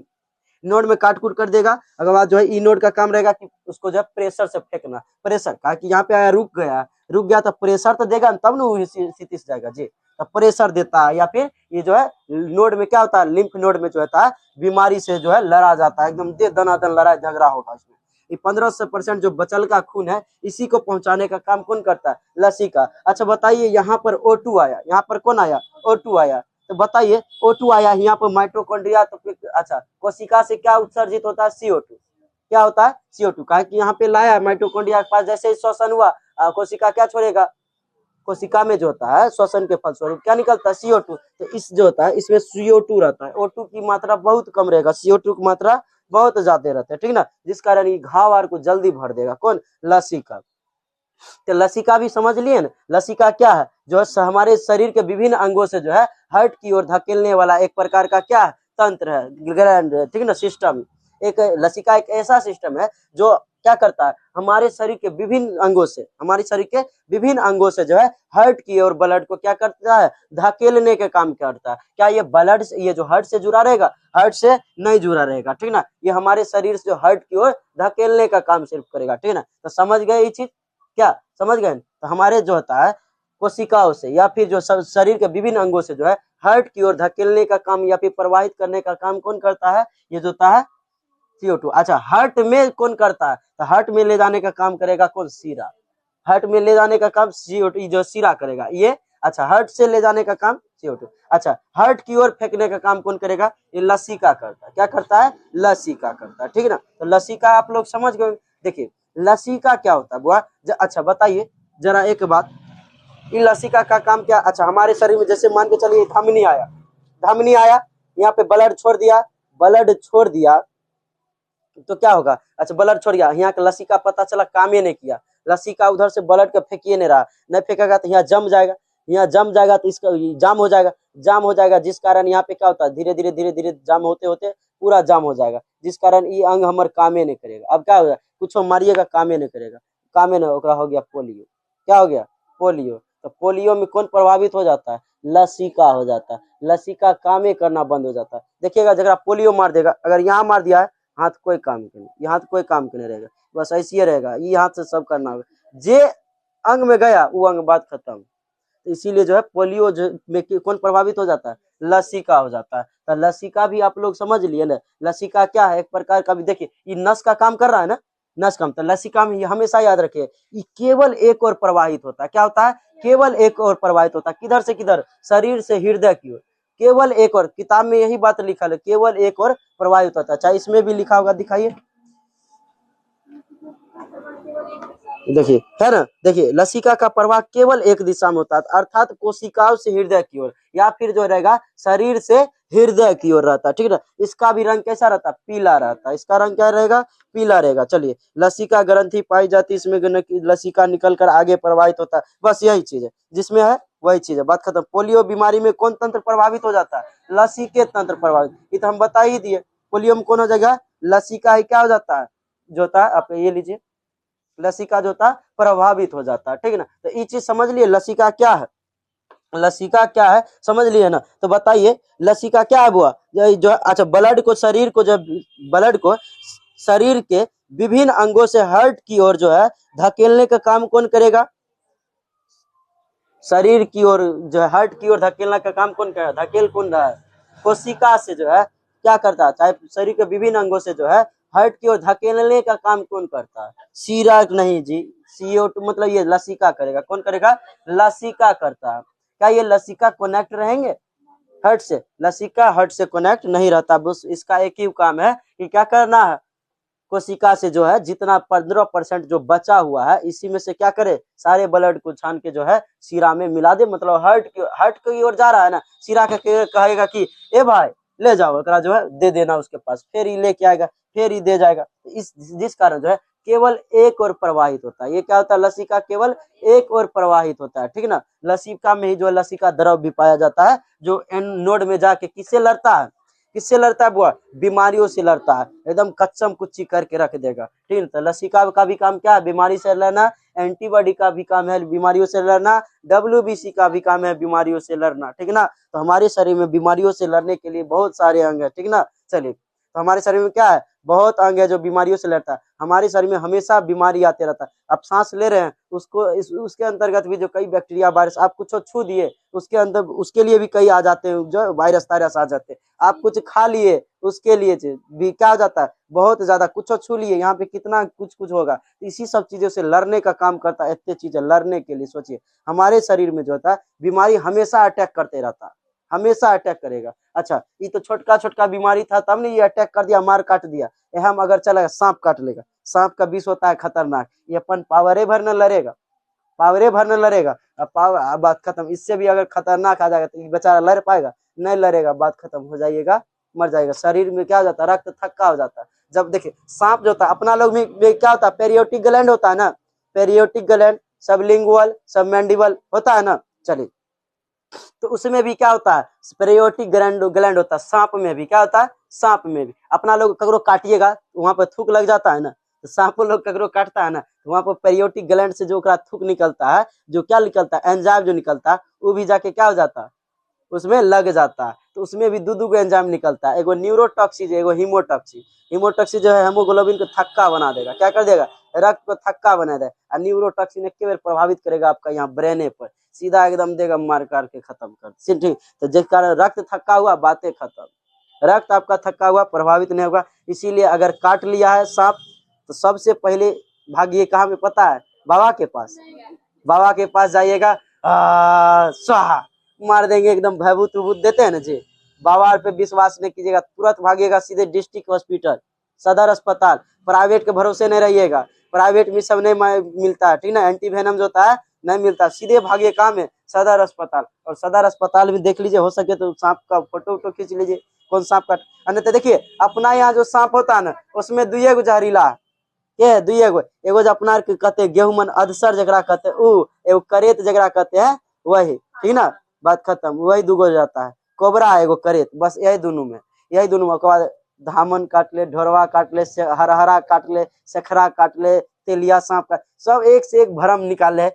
नोड में काट कूट कर देगा। अगर बाद जो है ई नोड का काम रहेगा कि उसको जो है प्रेशर से फेंकना, प्रेशर कहा कि यहाँ पे आया रुक गया तो प्रेशर तो देगा तब ना वो सितिस जाएगा जी, तो प्रेशर देता है। या फिर ये जो है नोड में क्या होता है, लिम्फ नोड में जो होता है बीमारी से जो है लड़ा जाता है, एकदम दे दनादन लड़ाई झगड़ा होगा इसमें। ये 15% जो बचल का खून है इसी को पहुंचाने का काम कौन करता है, लसिका। अच्छा बताइए यहाँ पर O2 आया, यहाँ पर कौन आया, O2 आया, तो बताइए O2 आया यहाँ पर माइटोकॉन्ड्रिया, तो फिर अच्छा कोशिका से क्या उत्सर्जित होता है, CO2, क्या होता है CO2, कहा कि यहाँ पे लाया माइटोकॉन्ड्रिया के पास, जैसे ही श्वसन हुआ कोशिका क्या छोड़ेगा, कोशिका में जो होता है श्वसन के फलस्वरूप क्या निकलता है, CO2। तो इस जो होता है इसमें CO2 रहता है, O2 की मात्रा बहुत कम रहेगा, CO2 की मात्रा बहुत ज्यादा रहता है, ठीक ना, जिस कारण ये घाव आर को जल्दी भर देगा, कौन, लसिका। तो लसिका भी समझ लिए ना, लसिका क्या है, जो है हमारे शरीर के विभिन्न अंगों से जो है हार्ट की ओर धकेलने वाला एक प्रकार का क्या तंत्र है, ग्लैंड, ठीक ना, सिस्टम। एक लसिका एक ऐसा सिस्टम है जो क्या करता है, हमारे शरीर के विभिन्न अंगों से, हमारे शरीर के विभिन्न अंगों से जो है हार्ट की ओर ब्लड को क्या करता है, धकेलने के काम करता है। क्या ये ब्लड से, ये जो हार्ट से जुड़ा रहेगा, हार्ट से नहीं जुड़ा रहेगा, ठीक ना, ये हमारे शरीर से जो हार्ट की ओर धकेलने का काम सिर्फ करेगा, ठीक ना। तो समझ गए ये चीज, क्या समझ गए। तो हमारे जो होता है कोशिकाओं से या फिर जो शरीर के विभिन्न अंगों से जो है हार्ट की ओर धकेलने का काम या फिर प्रवाहित करने का काम कौन करता है, ये जो होता है CO2। अच्छा हार्ट में कौन करता है, तो हार्ट में ले जाने का काम करेगा कौन, सीरा, हार्ट में ले जाने का काम CO2 जो सीरा करेगा ये। अच्छा हार्ट से ले जाने का काम CO2। अच्छा हार्ट की ओर फेंकने का काम कौन करेगा, ये लसिका करता है, क्या करता है, लसिका करता है, ठीक है ना। तो लसिका आप लोग समझ गए। देखिए लसिका क्या होता है बुआ? अच्छा बताइए जरा एक बात, ये लसिका का काम क्या? अच्छा हमारे शरीर में जैसे मान के चलिए धमनी आया, धमनी आया, यहाँ पे ब्लड छोड़ दिया, ब्लड छोड़ दिया तो क्या होगा? अच्छा ब्लड छोड़ गया, यहाँ का लसिका पता चला काम ही नहीं किया, लसिका उधर से ब्लड का फेंकिए नहीं रहा, नहीं फेंकेगा तो यहाँ जम जाएगा, यहाँ जम जाएगा तो इसका जाम हो जाएगा, जाम हो जाएगा, जिस कारण यहाँ पे क्या होता है धीरे धीरे धीरे धीरे जाम होते होते पूरा जाम हो जाएगा, जिस कारण ये अंग हमारे कामे नहीं करेगा। अब क्या होगा? कुछ मारिएगा कामे नहीं करेगा, कामे नहीं, ओकरा हो गया पोलियो। क्या हो गया? पोलियो। तो पोलियो में कौन प्रभावित हो जाता है? लसिका हो जाता है, लसिका कामे करना बंद हो जाता है। देखिएगा जरा पोलियो मार देगा, अगर यहाँ मार दिया है हाथ कोई काम के नहीं, यहाँ तो कोई काम के नहीं रहेगा, बस ऐसे ही रहेगा, ये हाथ से सब करना होगा, जे अंग में गया वो अंग बात खत्म। तो इसीलिए जो है पोलियो जो में कौन प्रभावित हो जाता है? लसिका हो जाता है। तो लसिका भी आप लोग समझ लिए ना, लसिका क्या है? एक प्रकार का भी देखिए ये नस का काम कर रहा है ना, नस काम। तो लसिका में ये हमेशा याद रखिए ये केवल एक और प्रवाहित होता है। क्या होता है? केवल एक और प्रवाहित होता है। किधर से किधर? शरीर से हृदय की ओर, केवल एक और। किताब में यही बात लिखा है, केवल एक और प्रवाहित होता है। चाहे इसमें भी लिखा होगा, दिखाइए, देखिए है ना, देखिए लसिका का प्रवाह केवल एक दिशा में होता है, अर्थात कोशिकाओं से हृदय की ओर, या फिर जो रहेगा शरीर से हृदय की ओर रहता है। ठीक है ना? इसका भी रंग कैसा रहता है? पीला रहता है। इसका रंग क्या रहेगा? पीला रहेगा। चलिए, लसिका ग्रंथि पाई जाती है, इसमें लसिका निकल कर आगे प्रवाहित होता है, बस यही चीज है, जिसमें है वही चीज है, बात खत्म। पोलियो बीमारी में कौन तंत्र प्रभावित हो जाता है? लसिके तंत्र प्रभावित। ये तो हम बता ही दिए, पोलियो में कौन हो जाएगा? लसिका ही क्या हो जाता है, जो होता है, आप ये लीजिए, लसिका जो होता है प्रभावित हो जाता है। ठीक है ना? तो ये चीज समझ लिए लसिका क्या है, लसिका क्या है समझ लिए ना? तो बताइए लसिका क्या है बुआ? जो अच्छा ब्लड को, शरीर को, जब ब्लड को शरीर के विभिन्न अंगों से हार्ट की ओर जो है धकेलने का काम कौन करेगा? शरीर की ओर जो है हार्ट की ओर धकेलने का काम कौन करेगा? धकेल कौन रहा है? कोशिका से जो है क्या करता है? चाहे शरीर के विभिन्न अंगों से जो है हार्ट की ओर धकेलने का काम कौन करता है? शीरा नहीं जी, CO2 मतलब ये लसिका करेगा। कौन करेगा? लसिका करता है। क्या ये लसिका कनेक्ट रहेंगे हार्ट से? लसिका हार्ट से कनेक्ट नहीं रहता, बस इसका एक ही काम है कि क्या करना है, कोशिका से जो है जितना 15% जो बचा हुआ है इसी में से क्या करे, सारे ब्लड को छान के जो है शीरा में मिला दे। मतलब हार्ट की ओर जा रहा है ना, शीरा का कहेगा कि ए भाई ले जाओ, एकरा जो है दे देना उसके पास, फिर ही लेके आएगा, फिर ही दे जाएगा। इस जिस कारण जो है केवल एक और प्रवाहित होता है। ये क्या होता है? लसिका केवल एक और प्रवाहित होता है। ठीक है ना? लसिका में ही जो है लसिका द्रव भी पाया जाता है, जो एंड नोड में जाके किससे लड़ता है? किससे लड़ता है बुआ? बीमारियों से लड़ता है, एकदम कच्चम कुच्ची करके रख देगा। ठीक है? तो लसिका का भी काम क्या है? बीमारी से लड़ना। एंटीबॉडी का भी काम है बीमारियों से लड़ना। WBC का भी काम है बीमारियों से लड़ना। ठीक है ना? तो हमारे शरीर में बीमारियों से लड़ने के लिए बहुत सारे अंग है। ठीक है ना? चलिए, तो हमारे शरीर में क्या है? बहुत अंग है जो बीमारियों से लड़ता है। हमारे शरीर में हमेशा बीमारी आते रहता है। आप सांस ले रहे हैं, उसके अंतर्गत भी जो कई बैक्टीरिया वायरस, आप कुछ छू दिए उसके अंदर, उसके लिए भी कई आ जाते हैं, जो वायरस तायरस आ जाते हैं। आप कुछ खा लिए उसके लिए भी क्या हो जाता है? बहुत ज्यादा कुछ छू लिए, यहाँ पे कितना कुछ कुछ होगा। इसी सब चीजों से लड़ने का काम करता है। इतनी चीजें लड़ने के लिए सोचिए, हमारे शरीर में जो होता है बीमारी हमेशा अटैक करते रहता है, हमेशा अटैक करेगा। अच्छा, ये तो छोटका छोटका बीमारी था, तब ने ये अटैक कर दिया, मार काट दिया। हम अगर चलेगा सांप काट लेगा, सांप का विष होता है खतरनाक, ये अपन पावरे भर न लड़ेगा, पावरे भर न लड़ेगा। अब बात खत्म। इससे भी अगर खतरनाक आ जाएगा तो ये बेचारा लड़ पाएगा? नहीं लड़ेगा, बात खत्म हो जाइएगा, मर जाएगा। शरीर में क्या हो जाता है? रक्त थक्का हो जाता है। जब देखिए सांप जो होता है अपना लोग में क्या होता है? पेरियोटिक ग्लैंड होता है ना, पेरियोटिक ग्लैंड, सबलिंगुअल, सबमैंडिबल होता है ना। चलिए, तो उसमें भी क्या होता है? पेरियोटिक ग्लैंड होता है। सांप में भी क्या होता है? सांप में भी अपना लोग ककरो काटिएगा वहां पर थूक लग जाता है ना, तो सांप लोग ककरो काटता है ना, तो वहां पर पेरियोटिक ग्लैंड से जो थूक निकलता है, जो क्या निकलता है, एंजाइम जो निकलता है, वो भी जाके क्या हो जाता है? उसमें लग जाता है। तो उसमें भी दो गो एंजाइम निकलता है, एगो न्यूरोटॉक्सिस, एगो हीमोटॉक्सिस। हीमोटॉक्सिस जो है हेमोग्लोबिन को थक्का बना देगा, क्या कर देगा? रक्त को थक्का बना देगा। और न्यूरोटॉक्सिन एक बार प्रभावित करेगा आपका यहाँ ब्रेने पर, सीधा एकदम देगा मार काट के खत्म कर। ठीक, तो जिस कारण रक्त थक्का हुआ, बातें खत्म। रक्त आपका थक्का हुआ, प्रभावित नहीं होगा। इसीलिए अगर काट लिया है सांप तो सबसे पहले भागिए कहाँ पे पता है? बाबा के पास। बाबा के पास जाइएगा, स्वाहा मार देंगे, एकदम भयभूत उभूत देते हैं ना जी। बाबा पे विश्वास नहीं कीजिएगा, तुरंत भागिएगा सीधे डिस्ट्रिक्ट हॉस्पिटल, सदर अस्पताल। प्राइवेट के भरोसे नहीं रहिएगा, प्राइवेट में सब नहीं मिलता है, ठीक ना। एंटीवेनम जो होता है नहीं मिलता, सीधे भागिए कहाँ में, सदर अस्पताल। और सदर अस्पताल में देख लीजिए, हो सके तो सांप का फोटो वोटो खींच लीजिए, कौन सांप काट। अन्यथा देखिए अपना यहाँ जो सांप होता है ना, उसमें दुइये गो जहरीला है, के दुइये गो, एगो जो अपना के कहते गेहूं मन अधसर जगरा कहते उ, एगो करेत जगरा कहते हैं वही, ठीक ना। बात खत्म, वही दूगो जाता है, कोबरा एगो करेत, बस यही दोनों में, यही दोनों में। उसके बाद धामन काट ले, ढोरवा काट ले, हरहरा काट ले, सखरा काट ले, तेलिया सांप का, सब एक से एक भरम निकाले।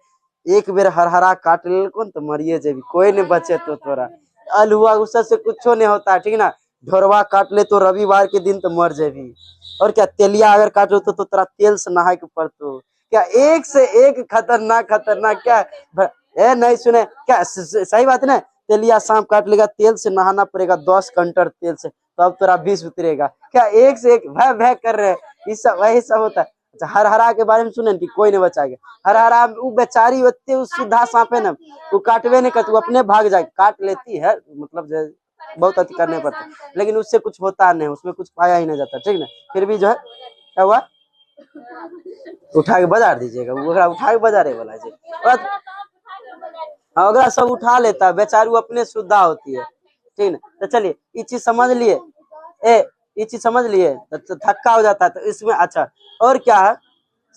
एक बेर हरहरा काट ले कौन तो मरिए जेबी, कोई नहीं बचे तो तोरा। अलहुआ उससे से कुछ नहीं होता है, ठीक ना। ढोरवा काट ले तो रविवार के दिन तो मर जेबी। और क्या तेलिया अगर काट लो तो तेरा तेल से नहाए के पड़तो। क्या एक से एक खतरनाक खतरनाक, क्या नहीं सुने क्या, सही बात है ना। तेलिया सांप काट लेगा, तेल से नहाना पड़ेगा 10 कंटर तेल से, तब तेरा विष उतरेगा। क्या एक से एक भय भय कर रहे हैं, ये सब वही सब होता है। अच्छा हरहरा के बारे में सुने कि कोई नहीं बचाएगा। हरहरा वो बेचारी होती है, सीधा सांप है ना, वो काटवे नहीं करती, वो अपने भाग जाए, काट लेती है, मतलब बहुत अति करने पड़ते, लेकिन उससे कुछ होता नहीं, उसमें कुछ पाया ही नहीं जाता, ठीक ना। फिर भी जो है क्या हुआ, उठा के बाजार दीजिएगा, वो उठा के बाजारे वाला जी। अगला सब उठा लेता है, बेचारी वो अपने शुद्धा होती है, ठीक ना। तो चलिए ये चीज समझ लिए, ये चीज समझ लिए तो थक्का हो जाता है। तो इसमें अच्छा और क्या है,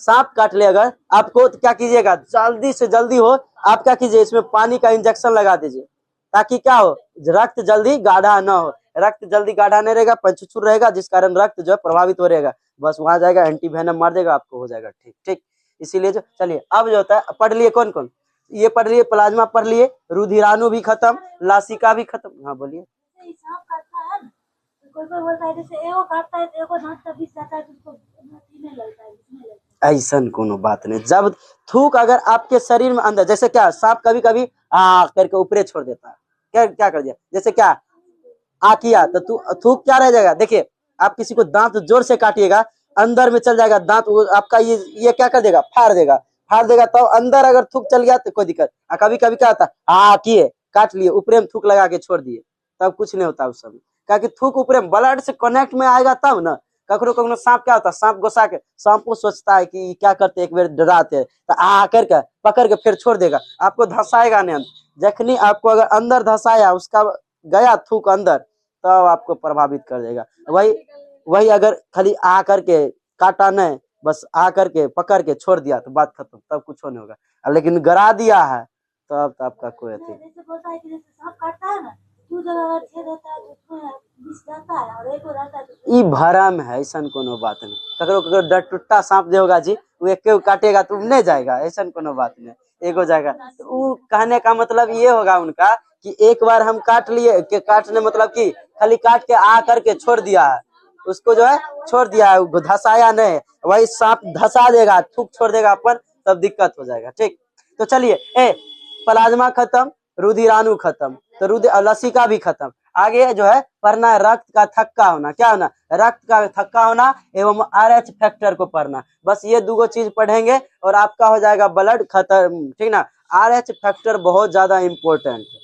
सांप काट ले अगर आपको तो क्या कीजिएगा, जल्दी से जल्दी हो आप क्या कीजिए, इसमें पानी का इंजेक्शन लगा दीजिए, ताकि क्या हो, रक्त जल्दी गाढ़ा न हो। रक्त जल्दी गाढ़ा नहीं रहेगा, पंचुचुर रहेगा, जिस कारण रक्त जो है प्रभावित हो रहेगा, बस वहां जाएगा, एंटीवेनम मार देगा, आपको हो जाएगा ठीक ठीक। इसीलिए जो चलिए अब जो होता है पढ़ लिए कौन कौन, ये पढ़ लिए प्लाज्मा पढ़ लिए, रुधिराणु भी खत्म, लासिका भी खत्म। हाँ बोलिए। सांप काटता है, कोई कोई बोलता है जैसे एगो काटता है तो एगो दांत का बीच जाता है तो उसको नहीं लगता है, इसमें लगता है। ऐसा कोनो बात नहीं, जब थूक अगर आपके शरीर में अंदर, जैसे क्या सांप कभी कभी आ करके ऊपरे छोड़ देता है, क्या क्या कर दिया, जैसे क्या आ किया तो थूक क्या रह जाएगा। देखिए आप किसी को दांत जोर से काटिएगा, अंदर में चल जाएगा दांत, वो आपका ये क्या कर देगा, फाड़ देगा, फाड़ देगा। तब अंदर अगर थूक चल गया तो कोई दिक्कत। कभी कभी क्या होता है, किए काट लिए, ऊपरे में थूक लगा के छोड़ दिए, तब कुछ नहीं होता उस समय, क्या थूक ऊपरे ब्लड से कनेक्ट में आएगा तब ना। कखनो कखनो सांप क्या होता है, सांप गोसा के सांप को सोचता है कि क्या करते, एक बार डराते हैं तो करके पकड़ के फिर छोड़ देगा, आपको धसाएगा नहीं। जखनी आपको अगर अंदर धसाया, उसका गया थूक अंदर, तब आपको प्रभावित कर देगा। वही वही अगर खाली करके काटा नहीं, बस करके पकड़ के छोड़ दिया तो बात खत्म, तब कुछ नहीं होगा। लेकिन गरा दिया है तब तो आपका कोई अति। जैसे बोलता है कि जैसे सांप काटता है ना, दो जगह अगर छेद होता है तो उसमें विष जाता है, और एक रहता है तो ई भरम है, ऐसा कोनो बात नहीं। ककरो ककरो डर टुट्टा सांप दे होगा जी, वो एक काटेगा तो नहीं जाएगा, ऐसा कोनो बात नहीं, एगो जाएगा। तो वो कहने का मतलब ये होगा उनका कि एक बार हम काट लिए, के काटने मतलब कि खाली काट के करके छोड़ दिया है, उसको जो है छोड़ दिया है, धसाया नहीं। वही सांप धसा देगा, थूक छोड़ देगा अपन, तब दिक्कत हो जाएगा, ठीक। तो चलिए प्लाज्मा खत्म, रुधिराणु खत्म, तो लसिका भी खत्म। आगे जो है पढ़ना है रक्त का थक्का होना, क्या होना, रक्त का थक्का होना एवं RH फैक्टर को पढ़ना। बस ये दो चीज पढ़ेंगे और आपका हो जाएगा ब्लड खत्म, ठीक ना। RH फैक्टर बहुत ज्यादा इंपॉर्टेंट है,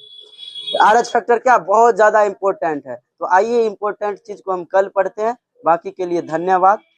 RH फैक्टर क्या बहुत ज्यादा इंपॉर्टेंट है। तो आइए इंपॉर्टेंट चीज को हम कल पढ़ते हैं, बाकी के लिए धन्यवाद।